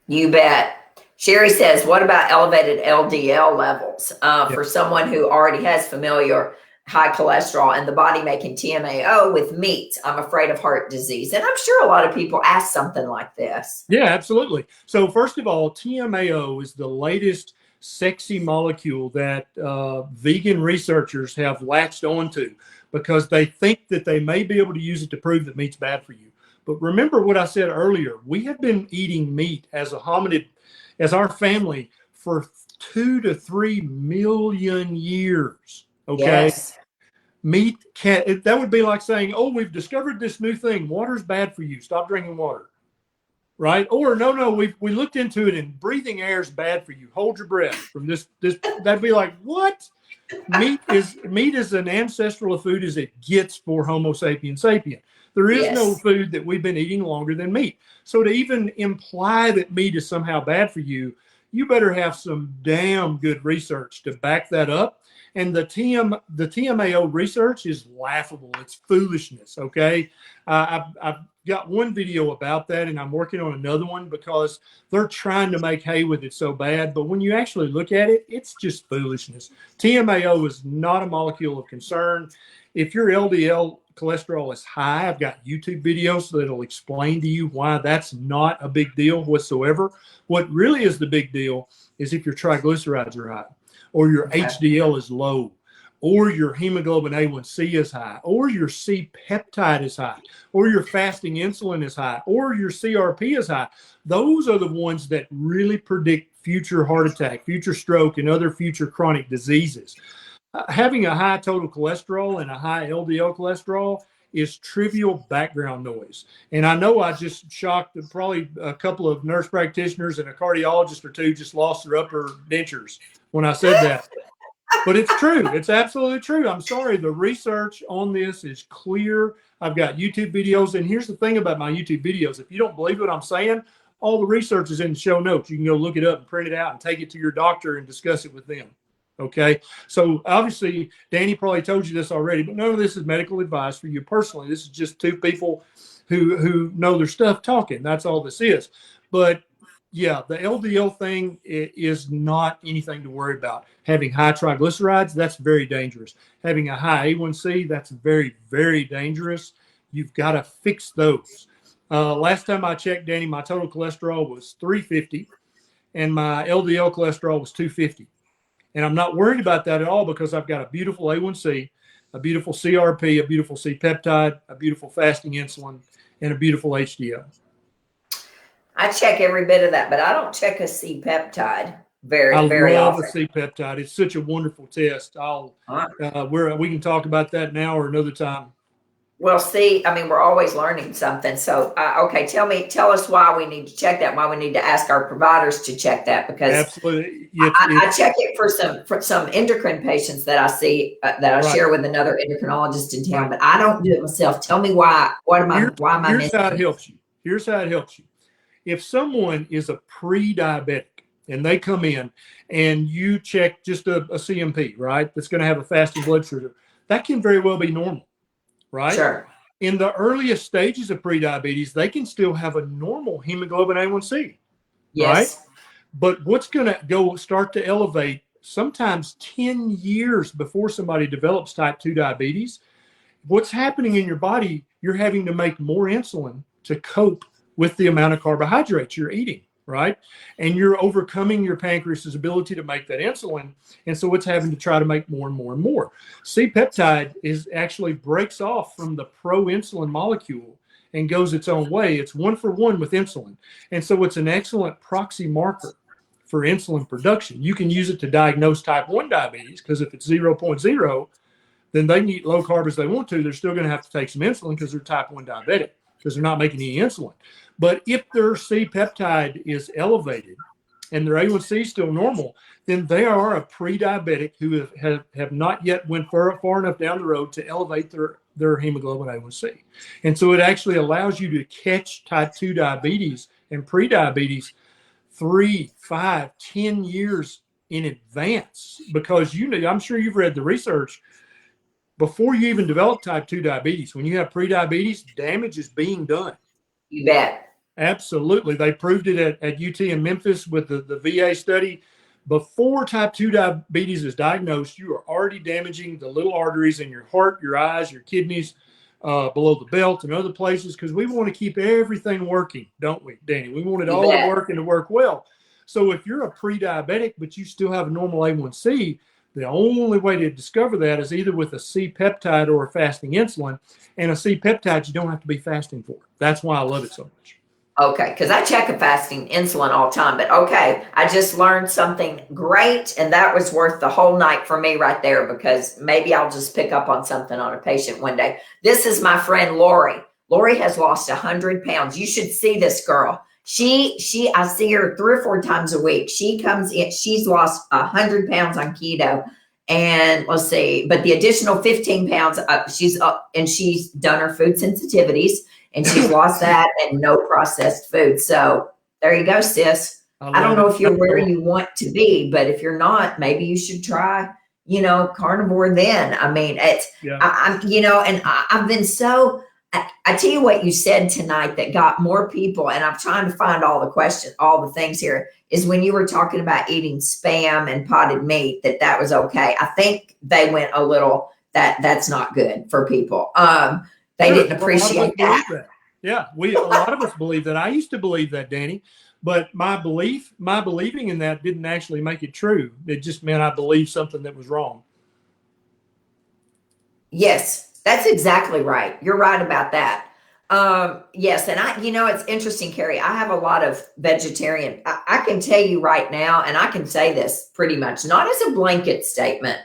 You bet. Sherry says, what about elevated LDL levels for someone who already has familiar high cholesterol and the body making TMAO with meat? I'm afraid of heart disease. And I'm sure a lot of people ask something like this. Yeah, absolutely. So first of all, TMAO is the latest sexy molecule that vegan researchers have latched onto because they think that they may be able to use it to prove that meat's bad for you. But remember what I said earlier, we have been eating meat as a hominid, as our family, for 2 to 3 million years. Okay. Yes. Meat that would be like saying, oh, we've discovered this new thing. Water's bad for you. Stop drinking water. Right? Or no, we looked into it and breathing air is bad for you. Hold your breath from this. That'd be like, what? Meat is an ancestral food as it gets for Homo sapiens sapien. There is no food that we've been eating longer than meat. So to even imply that meat is somehow bad for you, you better have some damn good research to back that up. And the TMAO research is laughable. It's foolishness, okay? I've got one video about that, and I'm working on another one because they're trying to make hay with it so bad. But when you actually look at it, it's just foolishness. TMAO is not a molecule of concern. If your LDL cholesterol is high, I've got YouTube videos that'll explain to you why that's not a big deal whatsoever. What really is the big deal is if your triglycerides are high, or your HDL is low, or your hemoglobin A1C is high, or your C-peptide is high, or your fasting insulin is high, or your CRP is high. Those are the ones that really predict future heart attack, future stroke, and other future chronic diseases. Having a high total cholesterol and a high LDL cholesterol is trivial background noise. And I know I just shocked probably a couple of nurse practitioners and a cardiologist or two just lost their upper dentures when I said that. But it's true. It's absolutely true. I'm sorry. The research on this is clear. I've got YouTube videos. And here's the thing about my YouTube videos. If you don't believe what I'm saying, all the research is in the show notes. You can go look it up and print it out and take it to your doctor and discuss it with them. Okay. So obviously, Dani probably told you this already, but none of this is medical advice for you personally. This is just two people who know their stuff talking. That's all this is. But yeah, the LDL thing is not anything to worry about. Having high triglycerides, that's very dangerous. Having a high A1C, that's very, very dangerous. You've got to fix those. Last time I checked, Dani, my total cholesterol was 350 and my LDL cholesterol was 250. And I'm not worried about that at all because I've got a beautiful A1C, a beautiful CRP, a beautiful C-peptide, a beautiful fasting insulin, and a beautiful HDL. I check every bit of that, but I don't check a C-peptide very often. I love a C-peptide. It's such a wonderful test. We can talk about that now or another time. Well, see, I mean, we're always learning something. So, okay, tell us why we need to check that, why we need to ask our providers to check that, because absolutely, I check it for some endocrine patients that I see that I share with another endocrinologist in town, but I don't do it myself. Tell me why. Why am I? Here's how it helps you. Here's how it helps you. If someone is a pre-diabetic and they come in and you check just a CMP, right, that's going to have a fasting blood sugar, that can very well be normal, right? Sure. In the earliest stages of pre-diabetes, they can still have a normal hemoglobin A1C, yes, right? But what's going to start to elevate sometimes 10 years before somebody develops type 2 diabetes, what's happening in your body, you're having to make more insulin to cope with the amount of carbohydrates you're eating, right? And you're overcoming your pancreas's ability to make that insulin. And so it's having to try to make more and more and more. C-peptide actually breaks off from the pro-insulin molecule and goes its own way. It's 1-for-1 with insulin. And so it's an excellent proxy marker for insulin production. You can use it to diagnose type 1 diabetes because if it's 0.0, then they can eat low carb as they want to. They're still going to have to take some insulin because they're type 1 diabetic because they're not making any insulin. But if their C-peptide is elevated and their A1C is still normal, then they are a pre-diabetic who have not yet went far enough down the road to elevate their hemoglobin A1C. And so it actually allows you to catch type 2 diabetes and pre-diabetes 3, 5, 10 years in advance because I'm sure you've read the research. Before you even develop type 2 diabetes, when you have pre-diabetes, damage is being done. You bet. Absolutely. They proved it at UT in Memphis with the VA study. Before type 2 diabetes is diagnosed, you are already damaging the little arteries in your heart, your eyes, your kidneys, below the belt and other places because we want to keep everything working, don't we, Dani? We want it all to work and to work well. So if you're a pre-diabetic, but you still have a normal A1C, the only way to discover that is either with a C-peptide or a fasting insulin. And a C-peptide, you don't have to be fasting for. That's why I love it so much. Okay, because I check a fasting insulin all the time. But okay, I just learned something great, and that was worth the whole night for me right there because maybe I'll just pick up on something on a patient one day. This is my friend Lori. Lori has lost 100 pounds. You should see this girl. I see her 3 or 4 times a week. She comes in, she's lost 100 pounds on keto. And let's see, but the additional 15 pounds, she's up and she's done her food sensitivities and she's lost that and no processed food. So there you go, sis. I don't know if you're where you want to be, but if you're not, maybe you should try, carnivore then. I mean, I've been so, I tell you what you said tonight that got more people, and I'm trying to find all the things here, is when you were talking about eating Spam and potted meat, that was okay. I think they went a little, that's not good for people. They didn't appreciate that. Yeah, a lot of us believe that. I used to believe that, Dani, but my believing in that didn't actually make it true. It just meant I believed something that was wrong. Yes. That's exactly right. You're right about that. Yes. And it's interesting, Carrie, I have a lot of vegetarian. I can tell you right now, and I can say this pretty much, not as a blanket statement,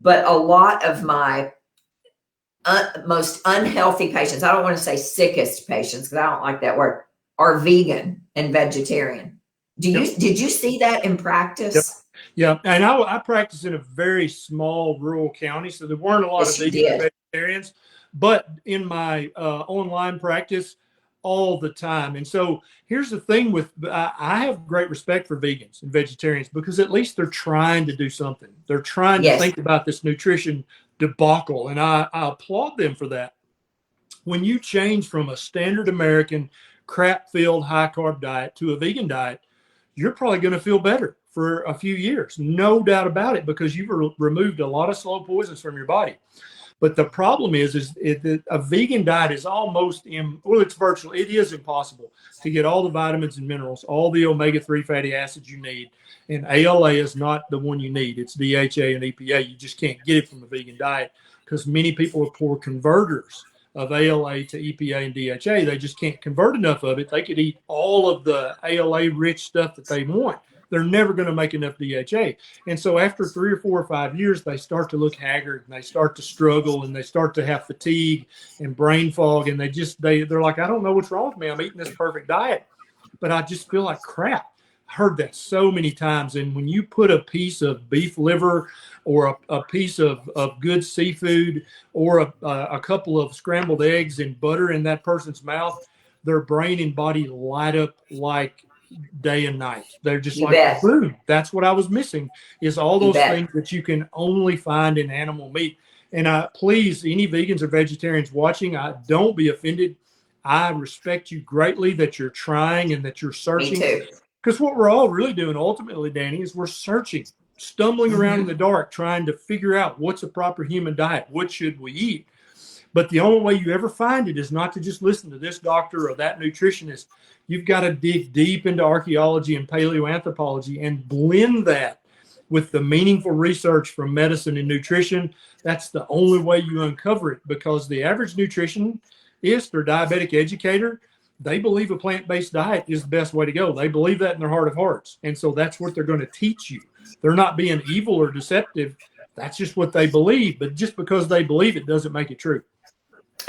but a lot of my most unhealthy patients, I don't want to say sickest patients, because I don't like that word, are vegan and vegetarian. Did you see that in practice? Yeah, and I practice in a very small rural county, so there weren't a lot of Yes, you vegans and did. vegetarians. But in my online practice, all the time. And so here's the thing: I have great respect for vegans and vegetarians because at least they're trying to do something. They're trying to Yes. think about this nutrition debacle, and I applaud them for that. When you change from a standard American crap-filled high carb diet to a vegan diet, you're probably going to feel better for a few years, no doubt about it, because you've removed a lot of slow poisons from your body. But the problem is that a vegan diet is almost, it is impossible to get all the vitamins and minerals, all the omega-3 fatty acids you need. And ALA is not the one you need. It's DHA and EPA. You just can't get it from a vegan diet because many people are poor converters of ALA to EPA and DHA. They just can't convert enough of it. They could eat all of the ALA rich stuff that they want. They're never going to make enough DHA. And so after 3 or 4 or 5 years, they start to look haggard and they start to struggle and they start to have fatigue and brain fog. And they're like, I don't know what's wrong with me. I'm eating this perfect diet, but I just feel like crap. I heard that so many times. And when you put a piece of beef liver or a piece of good seafood or a couple of scrambled eggs and butter in that person's mouth, their brain and body light up like day and night. They're just You like, bet. boom, that's what I was missing, is all You those bet. things that you can only find in animal meat. And please, any vegans or vegetarians watching, don't be offended. I respect you greatly that you're trying and that you're searching. Me too. Because what we're all really doing ultimately, Dani, is we're searching, stumbling around in the dark, trying to figure out what's a proper human diet. What should we eat? But the only way you ever find it is not to just listen to this doctor or that nutritionist. You've got to dig deep into archaeology and paleoanthropology and blend that with the meaningful research from medicine and nutrition. That's the only way you uncover it, because the average nutritionist or diabetic educator, they believe a plant-based diet is the best way to go. They believe that in their heart of hearts. And so that's what they're going to teach you. They're not being evil or deceptive. That's just what they believe. But just because they believe it doesn't make it true.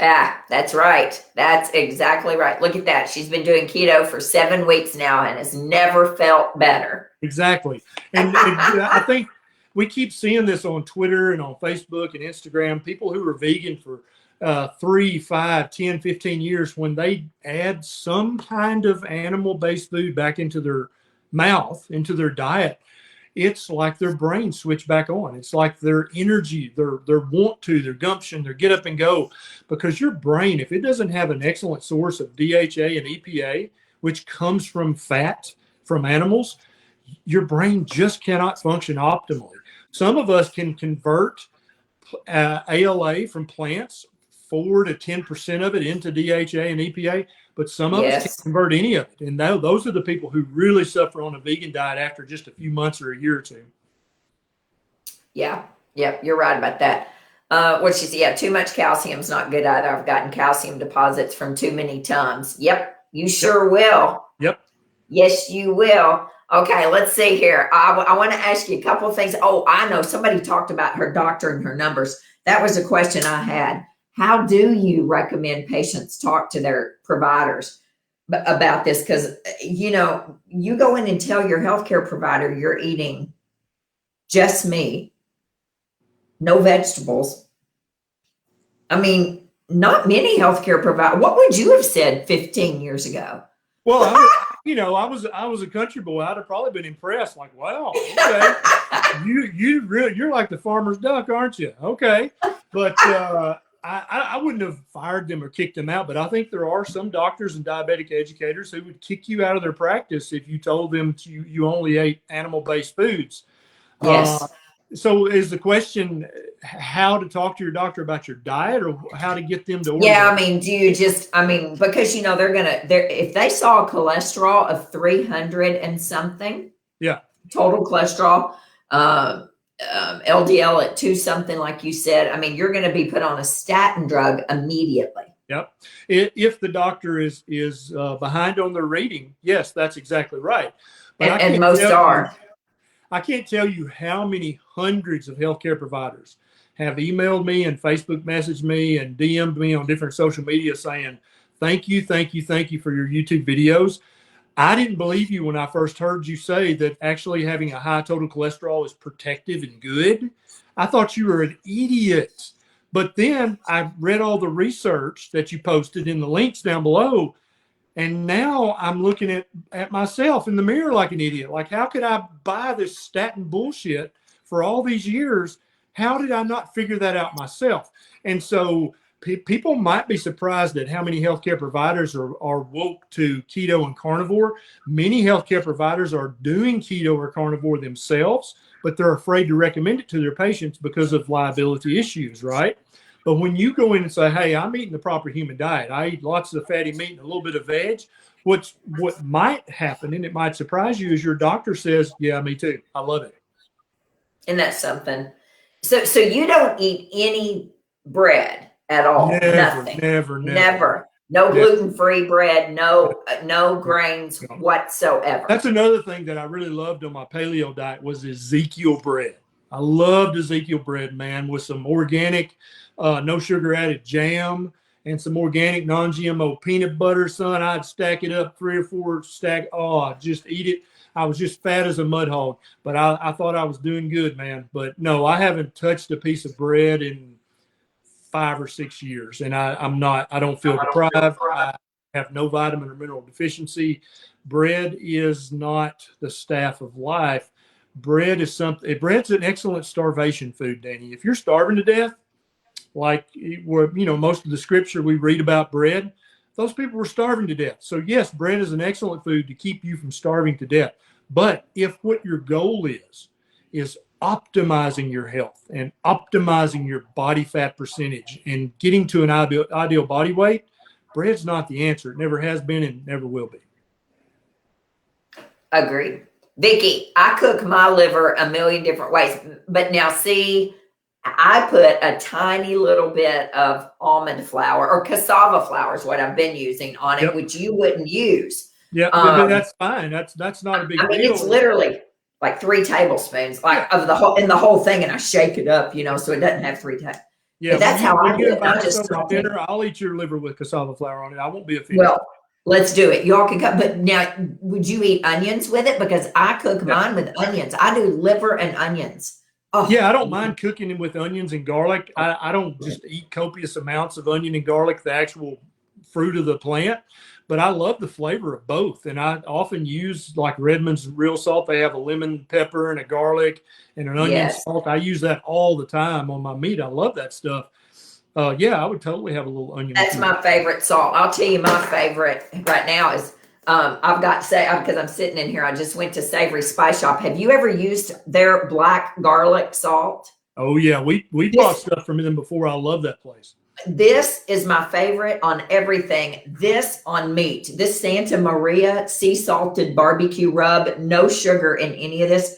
Ah, that's right. That's exactly right. Look at that. She's been doing keto for 7 weeks now and has never felt better. Exactly. And I think we keep seeing this on Twitter and on Facebook and Instagram, people who are vegan for 3, 5, 10, 15 years, when they add some kind of animal-based food back into their mouth, into their diet, it's like their brain switch back on. It's like their energy, their their gumption, their get up and go. Because your brain, if it doesn't have an excellent source of DHA and EPA, which comes from fat from animals, your brain just cannot function optimally. Some of us can convert ALA from plants, 4 to 10% of it into DHA and EPA, but some of us can't convert any of it. And those are the people who really suffer on a vegan diet after just a few months or a year or two. Yeah, you're right about that. Too much calcium is not good either. I've gotten calcium deposits from too many Tums. Yep, you sure will. Yep. Yes, you will. Okay, let's see here. I want to ask you a couple of things. Oh, I know somebody talked about her doctor and her numbers. That was a question I had. How do you recommend patients talk to their providers about this? Because, you go in and tell your healthcare provider you're eating just meat, no vegetables. I mean, not many healthcare providers. What would you have said 15 years ago? Well, I was a country boy. I'd have probably been impressed. Like, wow, okay, you're like the farmer's duck, aren't you? Okay, but I wouldn't have fired them or kicked them out. But I think there are some doctors and diabetic educators who would kick you out of their practice if you told them you only ate animal-based foods. Yes. So is the question how to talk to your doctor about your diet, or how to get them to order? Yeah, I mean, because if they saw a cholesterol of 300 and something, yeah, total cholesterol, LDL at 2 something, like you said, I mean, you're going to be put on a statin drug immediately. Yep. If the doctor is behind on their reading, yes, that's exactly right. But and most are. I can't tell you how many hundreds of healthcare providers have emailed me and Facebook messaged me and DM'd me on different social media saying, thank you for your YouTube videos. I didn't believe you when I first heard you say that actually having a high total cholesterol is protective and good. I thought you were an idiot. But then I read all the research that you posted in the links down below. And now I'm looking at myself in the mirror like an idiot. Like, how could I buy this statin bullshit for all these years? How did I not figure that out myself? And so people might be surprised at how many healthcare providers are woke to keto and carnivore. Many healthcare providers are doing keto or carnivore themselves, but they're afraid to recommend it to their patients because of liability issues, right? But when you go in and say, hey, I'm eating the proper human diet, I eat lots of fatty meat and a little bit of veg, what might happen, and it might surprise you, is your doctor says, yeah, me too. I love it. And that's something. So you don't eat any bread at all? Nothing. Never. No gluten-free bread, no grains whatsoever. That's another thing that I really loved on my paleo diet was Ezekiel bread. I loved Ezekiel bread, man, with some organic, no sugar added jam and some organic non-GMO peanut butter, son. I'd stack it up 3 or 4 stack. Oh, just eat it. I was just fat as a mud hog, but I thought I was doing good, man. But no, I haven't touched a piece of bread in 5 or 6 years, and I don't feel deprived. I have no vitamin or mineral deficiency. Bread is not the staff of life. Bread is something. Bread's an excellent starvation food, Dani. If you're starving to death, like most of the scripture we read about bread, those people were starving to death. So yes, bread is an excellent food to keep you from starving to death. But if what your goal is optimizing your health and optimizing your body fat percentage and getting to an ideal body weight, bread's not the answer. It never has been and never will be. Agreed. Vicki, I cook my liver a million different ways, but now see, I put a tiny little bit of almond flour or cassava flour is what I've been using on it, which you wouldn't use. Yeah, but that's fine. That's not a big deal. It's literally like 3 tablespoons, of the whole thing, and I shake it up, so it doesn't have 3 tablespoons. Yeah, but that's how I do it. I just dinner. I'll eat your liver with cassava flour on it. I won't be offended. Well, let's do it. Y'all can cut. But now, would you eat onions with it? Because I cook mine with onions. I do liver and onions. Oh. Yeah, I don't mind cooking it with onions and garlic. I don't just eat copious amounts of onion and garlic, the actual fruit of the plant, but I love the flavor of both. And I often use like Redmond's real salt. They have a lemon pepper and a garlic and an onion salt. I use that all the time on my meat. I love that stuff. Yeah, I would totally have a little onion. That's my favorite salt. I'll tell you my favorite right now is I've got to say, because I'm sitting in here, I just went to Savory Spice Shop. Have you ever used their black garlic salt? Oh, yeah. We bought stuff from them before. I love that place. This is my favorite on everything. This on meat. This Santa Maria sea salted barbecue rub. No sugar in any of this.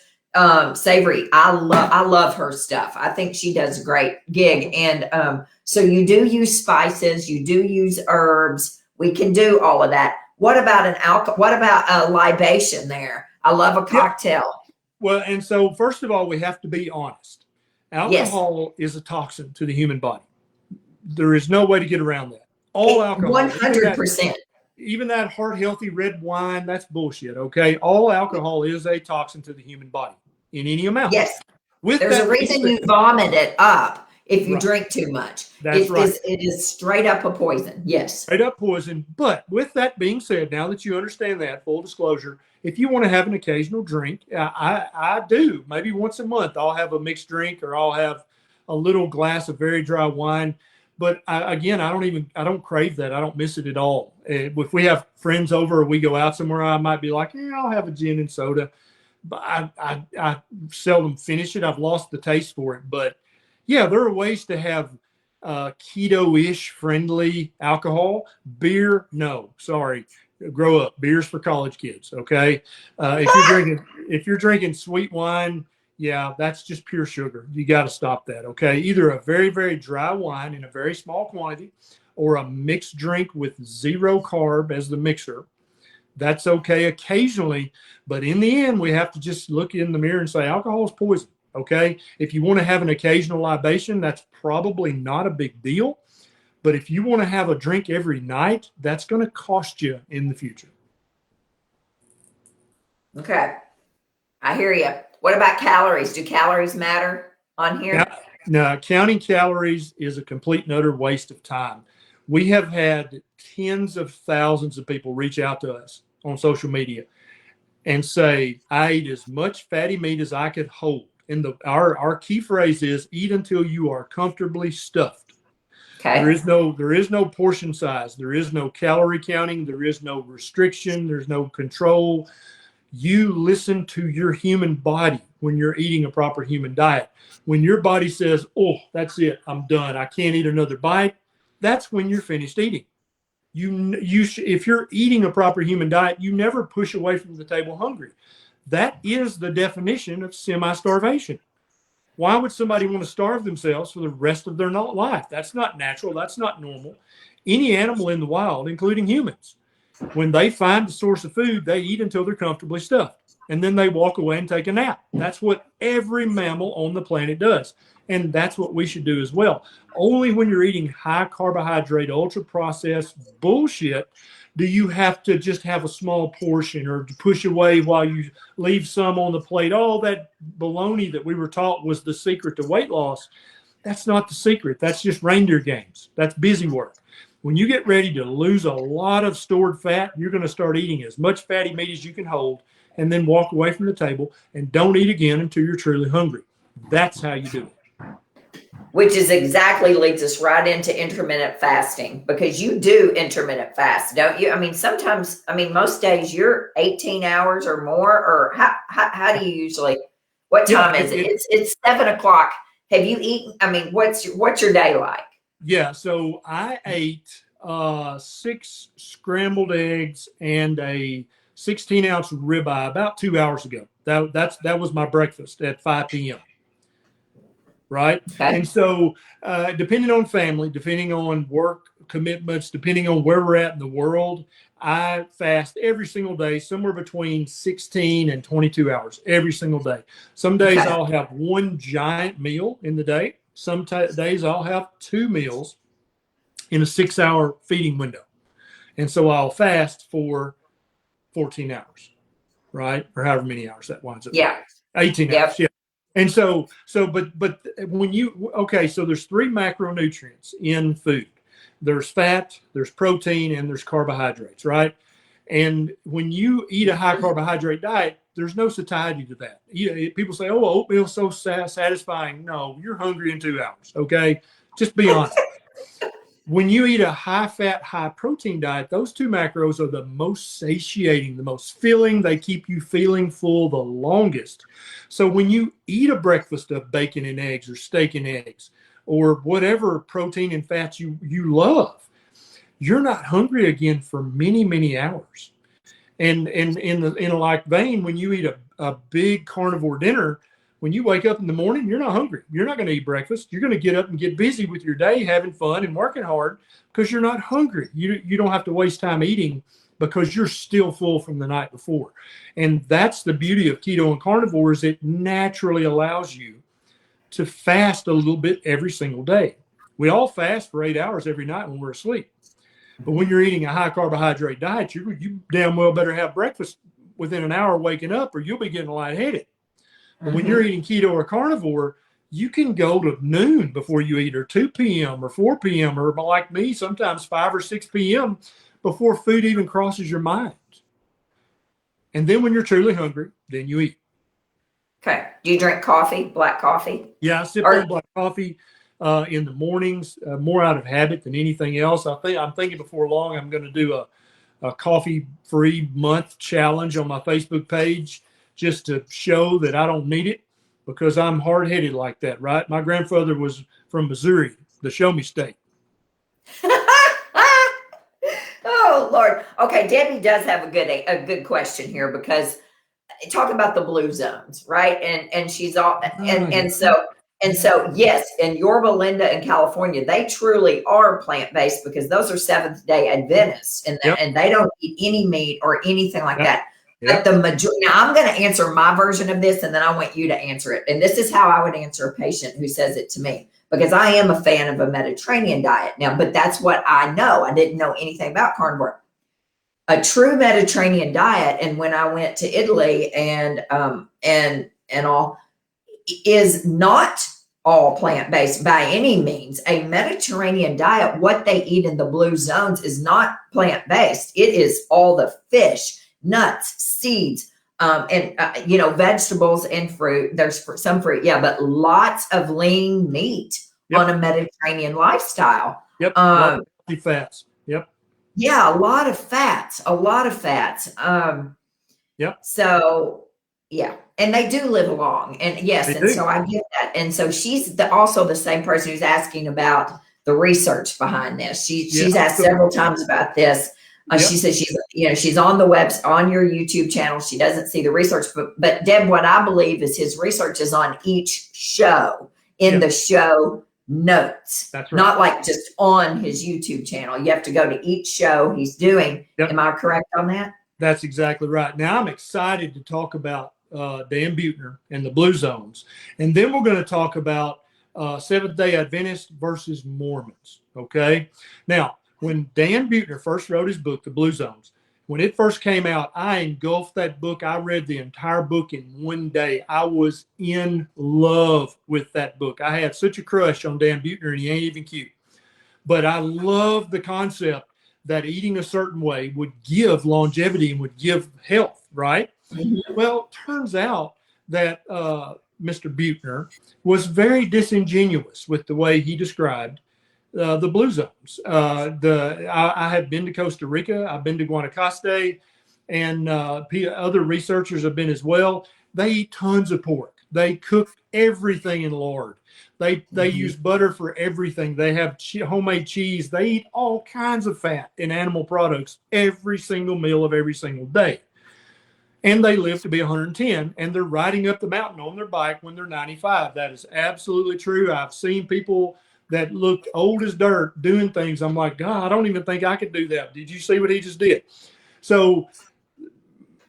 Savory. I love her stuff. I think she does a great gig. And so you do use spices. You do use herbs. We can do all of that. What about what about a libation there? I love a cocktail. Yeah. Well, and so first of all, we have to be honest. Alcohol is a toxin to the human body. There is no way to get around that. All alcohol. 100%. Even that heart-healthy red wine, that's bullshit, okay? All alcohol is a toxin to the human body in any amount. Yes. There's a reason you vomit it up. If you drink too much, it is straight up a poison. Yes. Straight up poison. But with that being said, now that you understand that, full disclosure, if you want to have an occasional drink, I do. Maybe once a month, I'll have a mixed drink or I'll have a little glass of very dry wine. But I don't crave that. I don't miss it at all. If we have friends over or we go out somewhere, I might be like, I'll have a gin and soda. But I seldom finish it. I've lost the taste for it. But yeah, there are ways to have keto-ish friendly alcohol. Beer, no, sorry, grow up. Beer's for college kids. Okay, if you're drinking sweet wine, yeah, that's just pure sugar. You got to stop that. Okay, either a very, very dry wine in a very small quantity, or a mixed drink with 0 carb as the mixer. That's okay occasionally, but in the end, we have to just look in the mirror and say alcohol is poison. Okay, if you want to have an occasional libation, that's probably not a big deal. But if you want to have a drink every night, that's going to cost you in the future. Okay. I hear you. What about calories? Do calories matter on here? Now, counting calories is a complete and utter waste of time. We have had tens of thousands of people reach out to us on social media and say, I ate as much fatty meat as I could hold. And our key phrase is eat until you are comfortably stuffed. Okay. There is no portion size. There is no calorie counting. There is no restriction. There's no control. You listen to your human body when you're eating a proper human diet. When your body says, oh, that's it, I'm done, I can't eat another bite, that's when you're finished eating. If you're eating a proper human diet, you never push away from the table hungry. That is the definition of semi-starvation. Why would somebody want to starve themselves for the rest of their life? That's not natural. That's not normal. Any animal in the wild, including humans, when they find the source of food, they eat until they're comfortably stuffed. And then they walk away and take a nap. That's what every mammal on the planet does. And that's what we should do as well. Only when you're eating high carbohydrate, ultra processed bullshit do you have to just have a small portion or push away while you leave some on the plate. All that baloney that we were taught was the secret to weight loss. That's not the secret. That's just reindeer games. That's busy work. When you get ready to lose a lot of stored fat, you're going to start eating as much fatty meat as you can hold and then walk away from the table and don't eat again until you're truly hungry. That's how you do it. Which is exactly leads us right into intermittent fasting, because you do intermittent fast, don't you? I mean, sometimes, most days you're 18 hours or more, or how do you usually, what time is it? It's 7:00. Have you eaten? What's your day like? Yeah. So I ate 6 scrambled eggs and a 16-ounce ribeye about 2 hours ago. That was my breakfast at 5 p.m. Right. Okay. And so depending on family, depending on work commitments, depending on where we're at in the world, I fast every single day, somewhere between 16 and 22 hours every single day. Some days I'll have one giant meal in the day. Some days I'll have 2 meals in a 6-hour feeding window. And so I'll fast for 14 hours, right? Or however many hours that winds up. Yeah. 18 hours. Yeah. And so but when so there's 3 macronutrients in food. There's fat, there's protein, and there's carbohydrates, right? And when you eat a high carbohydrate diet, there's no satiety to that. People say, oh, oatmeal's so satisfying. No, you're hungry in 2 hours, okay? Just be honest. When you eat a high-fat, high-protein diet, those 2 macros are the most satiating, the most filling. They keep you feeling full the longest. So when you eat a breakfast of bacon and eggs or steak and eggs or whatever protein and fats you love, you're not hungry again for many, many hours. And in a like vein, when you eat a big carnivore dinner, when you wake up in the morning, you're not hungry. You're not going to eat breakfast. You're going to get up and get busy with your day, having fun and working hard because you're not hungry. You don't have to waste time eating because you're still full from the night before. And that's the beauty of keto and carnivore, is it naturally allows you to fast a little bit every single day. We all fast for 8 hours every night when we're asleep. But when you're eating a high carbohydrate diet, you damn well better have breakfast within an hour waking up or you'll be getting lightheaded. But when you're eating keto or carnivore, you can go to noon before you eat, or 2 p.m. or 4 p.m. or like me, sometimes 5 or 6 p.m. before food even crosses your mind. And then when you're truly hungry, then you eat. Okay. Do you drink coffee, black coffee? Yeah, I sip on black coffee in the mornings, more out of habit than anything else. I'm thinking before long I'm going to do a coffee-free month challenge on my Facebook page, just to show that I don't need it, because I'm hard-headed like that, right? My grandfather was from Missouri, the show me state. Oh, Lord. Okay, Debbie does have a good question here, because talk about the blue zones, right? And she's all and so yes, in Yorba Linda in California, they truly are plant-based, because those are Seventh-day Adventists, and they don't eat any meat or anything like that. But the majority, now I'm going to answer my version of this, and then I want you to answer it. And this is how I would answer a patient who says it to me, because I am a fan of a Mediterranean diet now, but that's what I know. I didn't know anything about carnivore. a true Mediterranean diet, and when I went to Italy and all, is not all plant-based by any means. A Mediterranean diet, what they eat in the blue zones, is not plant-based. It is all the fish, nuts, seeds, and vegetables and fruit. There's some fruit, yeah, but lots of lean meat on a Mediterranean lifestyle. Yep. Fats. Yep. Yeah, a lot of fats. So yeah, and they do live long, and yes, and so I get that. And so she's also the same person who's asking about the research behind this. She's asked several times about this. She says she's on the on your YouTube channel. She doesn't see the research, but Deb, what I believe is his research is on each show in the show notes. That's right. Not like just on his YouTube channel. You have to go to each show he's doing. Am I correct on that? That's exactly right. Now I'm excited to talk about Dan Buettner and the blue zones, and then we're going to talk about Seventh-day Adventists versus Mormons. Okay. Now, when Dan Buettner first wrote his book, The Blue Zones, when it first came out, I engulfed that book. I read the entire book in one day. I was in love with that book. I had such a crush on Dan Buettner, and he ain't even cute. But I love the concept that eating a certain way would give longevity and would give health, right? Mm-hmm. Well, it turns out that Mr. Buettner was very disingenuous with the way he described the blue zones. I have been to Costa Rica. I've been to Guanacaste, and other researchers have been as well. They eat tons of pork. They cook everything in lard. They use butter for everything. They have homemade cheese. They eat all kinds of fat in animal products every single meal of every single day. And they live to be 110, and they're riding up the mountain on their bike when they're 95. That is absolutely true. I've seen people that look old as dirt doing things. I'm like, God, I don't even think I could do that. Did you see what he just did? So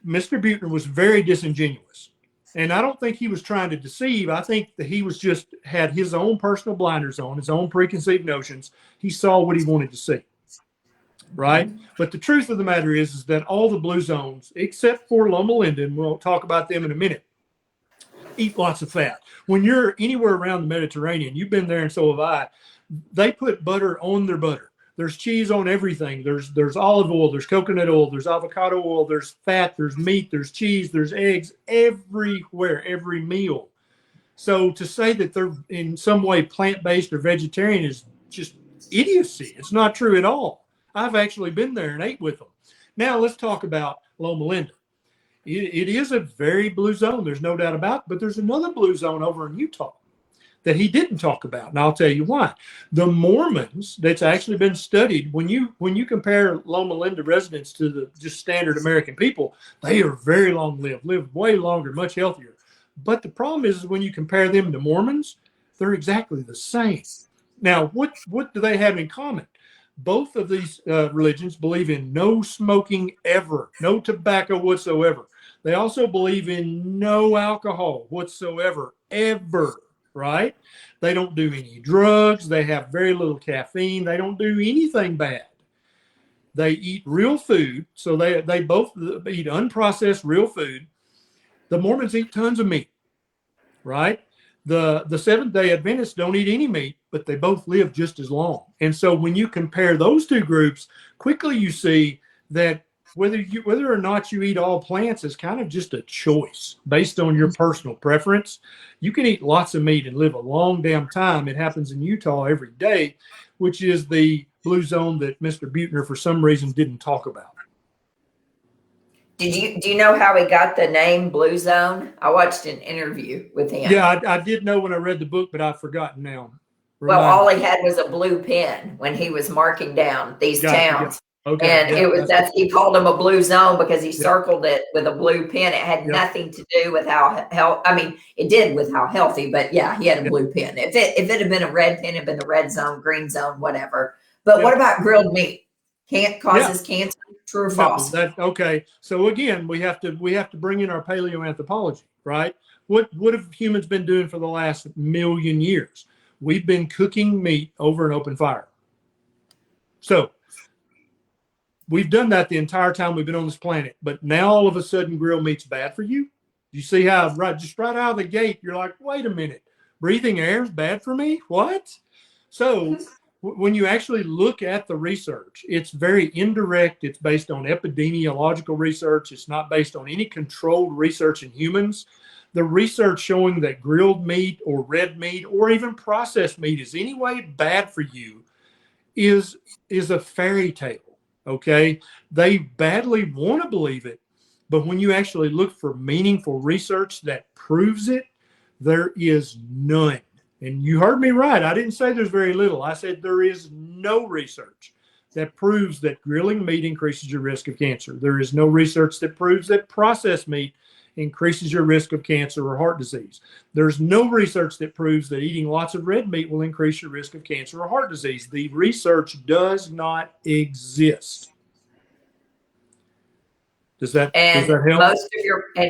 Mr. Buettner was very disingenuous. And I don't think he was trying to deceive. I think that he was just had his own personal blinders on, his own preconceived notions. He saw what he wanted to see. Right? But the truth of the matter is that all the blue zones, except for Loma Linda, and we'll talk about them in a minute, eat lots of fat. When you're anywhere around the Mediterranean, you've been there and so have I, they put butter on their butter. There's cheese on everything. There's olive oil, there's coconut oil, there's avocado oil, there's fat, there's meat, there's cheese, there's eggs everywhere, every meal. So to say that they're in some way plant-based or vegetarian is just idiocy. It's not true at all. I've actually been there and ate with them. Now let's talk about Loma Linda. It is a very blue zone. There's no doubt about it, but there's another blue zone over in Utah that he didn't talk about, and I'll tell you why. The Mormons, that's actually been studied, when you compare Loma Linda residents to the just standard American people, they are very long-lived, live way longer, much healthier. But the problem is when you compare them to Mormons, they're exactly the same. Now, what do they have in common? Both of these religions believe in no smoking ever, no tobacco whatsoever. They also believe in no alcohol whatsoever, ever, right? They don't do any drugs. They have very little caffeine. They don't do anything bad. They eat real food. So they both eat unprocessed real food. The Mormons eat tons of meat, right? The Seventh-day Adventists don't eat any meat, but they both live just as long. And so when you compare those two groups, quickly you see that whether or not you eat all plants is kind of just a choice based on your personal preference. You can eat lots of meat and live a long damn time. It happens in Utah every day, which is the blue zone that Mr. Buettner for some reason didn't talk about. Do you know how he got the name Blue Zone? I watched an interview with him. Yeah, I did know when I read the book, but I've forgotten now. Well, all he had was a blue pen when he was marking down these towns. Yeah. Okay. And he called them a blue zone because he circled it with a blue pen. It had nothing to do with how it did with how healthy, but yeah, he had a blue pen. If it had been a red pen, it'd been the red zone, green zone, whatever. But what about grilled meat? Causes cancer? True or false? Okay. So again, we have to bring in our paleoanthropology, right? What have humans been doing for the last million years? We've been cooking meat over an open fire. So we've done that the entire time we've been on this planet. But now all of a sudden, grilled meat's bad for you. You see how just right out of the gate, you're like, wait a minute, breathing air is bad for me? What? So when you actually look at the research, it's very indirect. It's based on epidemiological research. It's not based on any controlled research in humans. The research showing that grilled meat or red meat or even processed meat is any way bad for you is a fairy tale. Okay. They badly want to believe it. But when you actually look for meaningful research that proves it, there is none. And you heard me right. I didn't say there's very little. I said there is no research that proves that grilling meat increases your risk of cancer. There is no research that proves that processed meat increases your risk of cancer or heart disease. There's no research that proves that eating lots of red meat will increase your risk of cancer or heart disease. The research does not exist. Does that help?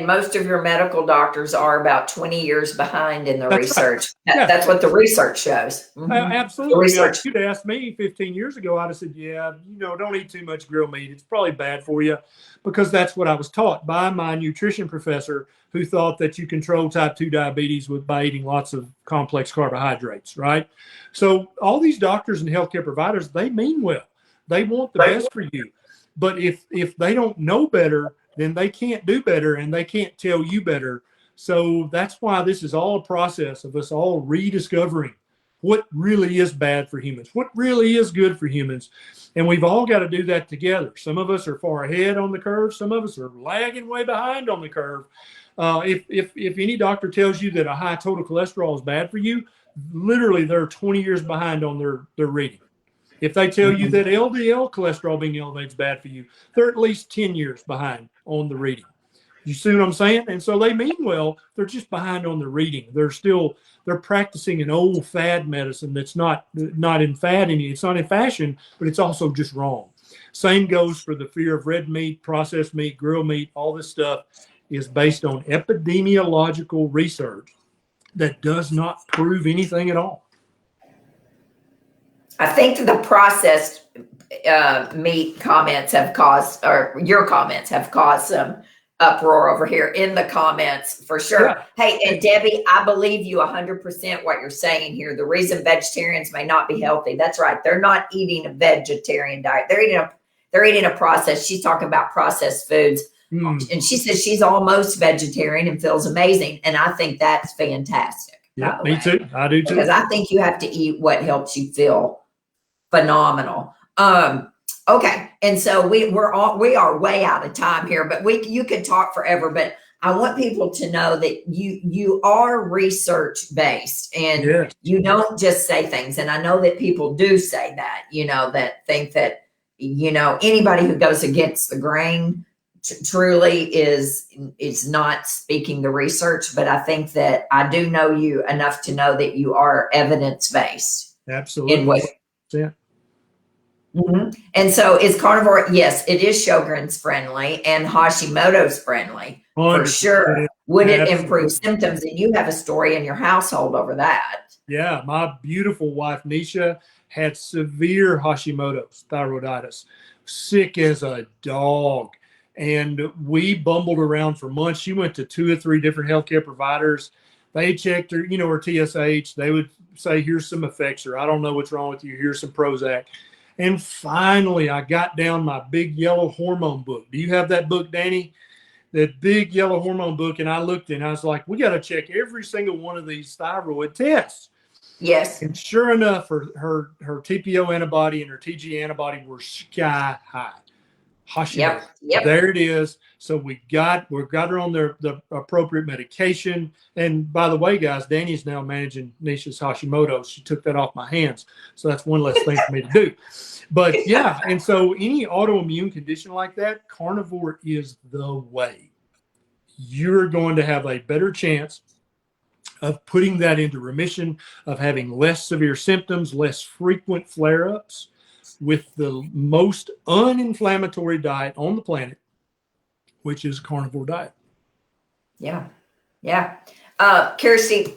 Most of your medical doctors are about 20 years behind in the research. Right. That's what the research shows. Absolutely. If you'd asked me 15 years ago, I'd have said, yeah, don't eat too much grilled meat. It's probably bad for you, because that's what I was taught by my nutrition professor, who thought that you control type 2 diabetes by eating lots of complex carbohydrates, right? So all these doctors and healthcare providers, they mean well. They want the best for you. But if they don't know better, then they can't do better, and they can't tell you better. So that's why this is all a process of us all rediscovering what really is bad for humans, what really is good for humans. And we've all got to do that together. Some of us are far ahead on the curve. Some of us are lagging way behind on the curve. If any doctor tells you that a high total cholesterol is bad for you, literally they're 20 years behind on their reading. If they tell you that LDL cholesterol being elevated is bad for you, they're at least 10 years behind on the reading. You see what I'm saying? And so they mean well, they're just behind on the reading. They're practicing an old fad medicine that's not in fad anymore. It's not in fashion, but it's also just wrong. Same goes for the fear of red meat, processed meat, grilled meat. All this stuff is based on epidemiological research that does not prove anything at all. I think the processed meat comments have caused, or your comments have caused some uproar over here in the comments for sure. Yeah. Hey, and Debbie, I believe you 100% what you're saying here. The reason vegetarians may not be healthy, that's right. They're not eating a vegetarian diet. They're eating a processed. She's talking about processed foods. And she says she's almost vegetarian and feels amazing. And I think that's fantastic. Yeah, me too. I do too. Because I think you have to eat what helps you feel phenomenal. Okay. And so we are way out of time here, but you could talk forever, but I want people to know that you are research based, and you don't just say things. And I know that people do say that, that think that, anybody who goes against the grain truly is not speaking the research, but I think that I do know you enough to know that you are evidence based. Absolutely. And so is carnivore, yes, it is Sjogren's friendly and Hashimoto's friendly for sure. Would it improve symptoms? And you have a story in your household over that. Yeah, my beautiful wife Nisha had severe Hashimoto's thyroiditis, sick as a dog. And we bumbled around for months. She went to 2 or 3 different healthcare providers. They checked her, her TSH. They would say, here's some Effexor. I don't know what's wrong with you. Here's some Prozac. And finally, I got down my big yellow hormone book. Do you have that book, Dani? That big yellow hormone book. And I looked and I was like, we got to check every single one of these thyroid tests. Yes. And sure enough, her TPO antibody and her TG antibody were sky high. Hashimoto. Yep. There it is. So we got her on the appropriate medication. And by the way, guys, Dani's now managing Nisha's Hashimoto. She took that off my hands. So that's one less thing for me to do. But yeah, and so any autoimmune condition like that, carnivore is the way. You're going to have a better chance of putting that into remission, of having less severe symptoms, less frequent flare-ups, with the most uninflammatory diet on the planet, which is carnivore diet. Yeah. Kirsty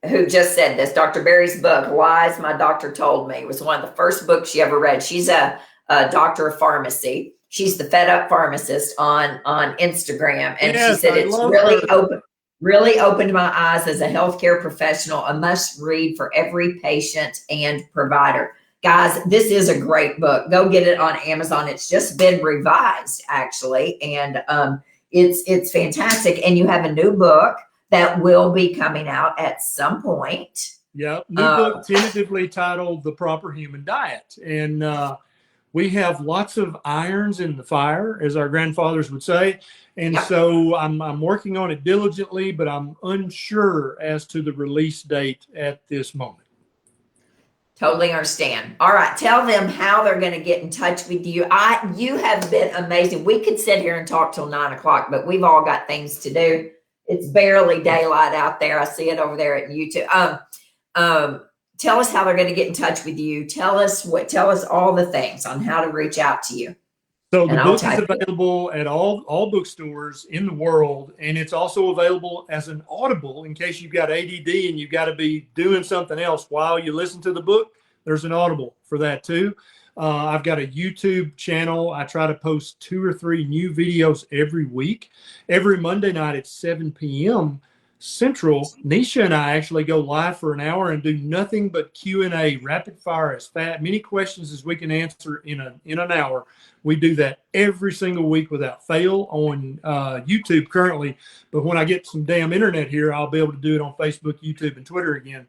who just said this, Dr. Berry's book, Lies My Doctor Told Me, was one of the first books she ever read. She's a Doctor of Pharmacy. She's the Fed Up Pharmacist on Instagram, and she Yes, said I it's love her. really opened my eyes as a healthcare professional. A must read for every patient and provider. Guys, this is a great book. Go get it on Amazon. It's just been revised, actually, and it's fantastic. And you have a new book that will be coming out at some point. Yeah, new book tentatively titled The Proper Human Diet. And we have lots of irons in the fire, as our grandfathers would say. And so I'm working on it diligently, but I'm unsure as to the release date at this moment. Totally understand. All right. Tell them how they're going to get in touch with you. You have been amazing. We could sit here and talk till 9 o'clock, but we've all got things to do. It's barely daylight out there. I see it over there at YouTube. Tell us how they're going to get in touch with you. Tell us all the things on how to reach out to you. So the book is available at all bookstores in the world, and it's also available as an Audible in case you've got ADD and you've got to be doing something else while you listen to the book. There's an Audible for that too. I've got a YouTube channel. I try to post 2 or 3 new videos every week. Every Monday night at 7 p.m. Central, Nisha and I actually go live for an hour and do nothing but Q&A, rapid fire, many questions as we can answer in an hour. We do that every single week without fail on YouTube currently. But when I get some damn internet here, I'll be able to do it on Facebook, YouTube, and Twitter again.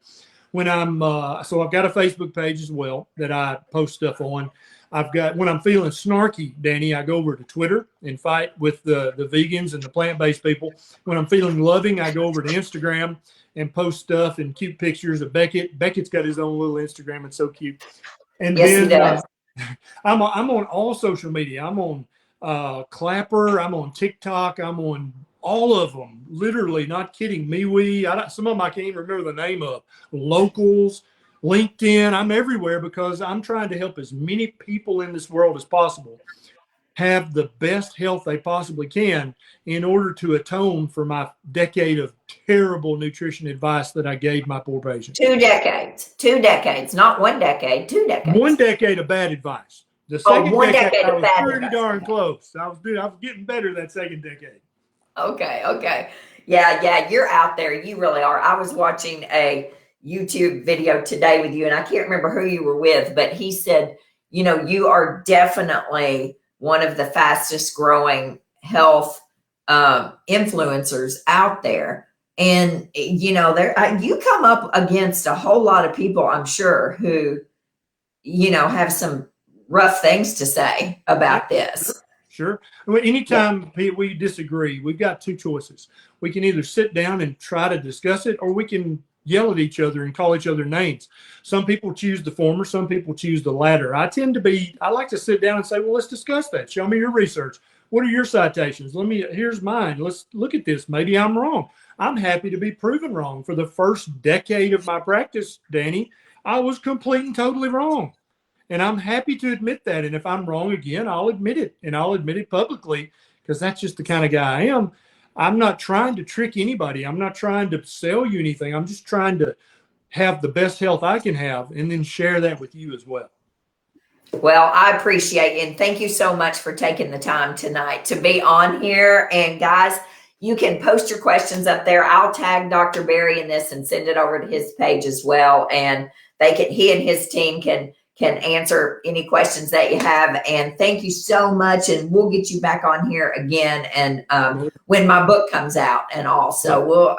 When so I've got a Facebook page as well that I post stuff on. When I'm feeling snarky, Dani, I go over to Twitter and fight with the vegans and the plant-based people. When I'm feeling loving, I go over to Instagram and post stuff and cute pictures of Beckett. Beckett's got his own little Instagram. It's so cute. And yes, he does. I'm on all social media. I'm on Clapper. I'm on TikTok. I'm on all of them. Literally, not kidding. MeWe. Some of them I can't even remember the name of. Locals. LinkedIn. I'm everywhere because I'm trying to help as many people in this world as possible have the best health they possibly can in order to atone for my decade of terrible nutrition advice that I gave my poor patients. 2 decades, not 1 decade, 2 decades. 1 decade of bad advice. The second decade I was pretty darn close. I was getting better that second decade. Okay. Yeah, you're out there. You really are. I was watching a YouTube video today with you, and I can't remember who you were with, but he said, you are definitely one of the fastest growing health influencers out there. And, you come up against a whole lot of people, I'm sure, who, have some rough things to say about this. Sure. Well, anytime we disagree, we've got 2 choices. We can either sit down and try to discuss it, or we can yell at each other and call each other names. Some people choose the former, some people choose the latter. I like to sit down and say, well, let's discuss that. Show me your research. What are your citations? Here's mine. Let's look at this. Maybe I'm wrong. I'm happy to be proven wrong. For the first decade of my practice, Dani, I was complete and totally wrong. And I'm happy to admit that. And if I'm wrong again, I'll admit it, and I'll admit it publicly, because that's just the kind of guy I am. I'm not trying to trick anybody. I'm not trying to sell you anything. I'm just trying to have the best health I can have and then share that with you as well. Well, I appreciate you. And thank you so much for taking the time tonight to be on here. And guys, you can post your questions up there. I'll tag Dr. Barry in this and send it over to his page as well. And he and his team can answer any questions that you have. And thank you so much. And we'll get you back on here again. And when my book comes out and all. So we'll,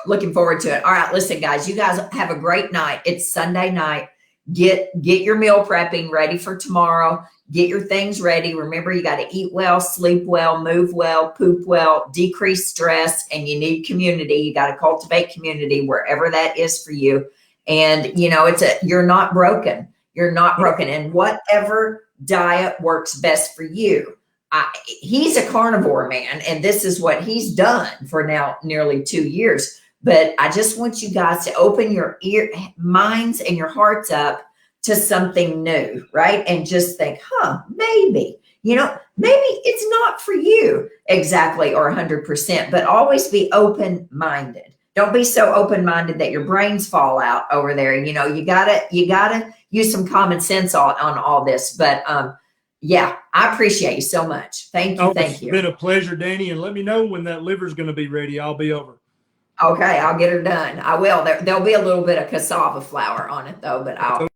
looking forward to it. All right, listen, guys, you guys have a great night. It's Sunday night. Get your meal prepping ready for tomorrow. Get your things ready. Remember, you got to eat well, sleep well, move well, poop well, decrease stress, and you need community. You got to cultivate community wherever that is for you. And, you're not broken. You're not broken. And whatever diet works best for you. He's a carnivore man, and this is what he's done for now nearly 2 years. But I just want you guys to open your minds and your hearts up to something new, right? And just think, maybe, maybe it's not for you exactly or 100%, but always be open-minded. Don't be so open-minded that your brains fall out over there. You gotta use some common sense on all this. But yeah, I appreciate you so much. Thank you. Thank you. It's been a pleasure, Dani. And let me know when that liver's going to be ready. I'll be over. Okay, I'll get her done. I will. There'll be a little bit of cassava flour on it though, but I'll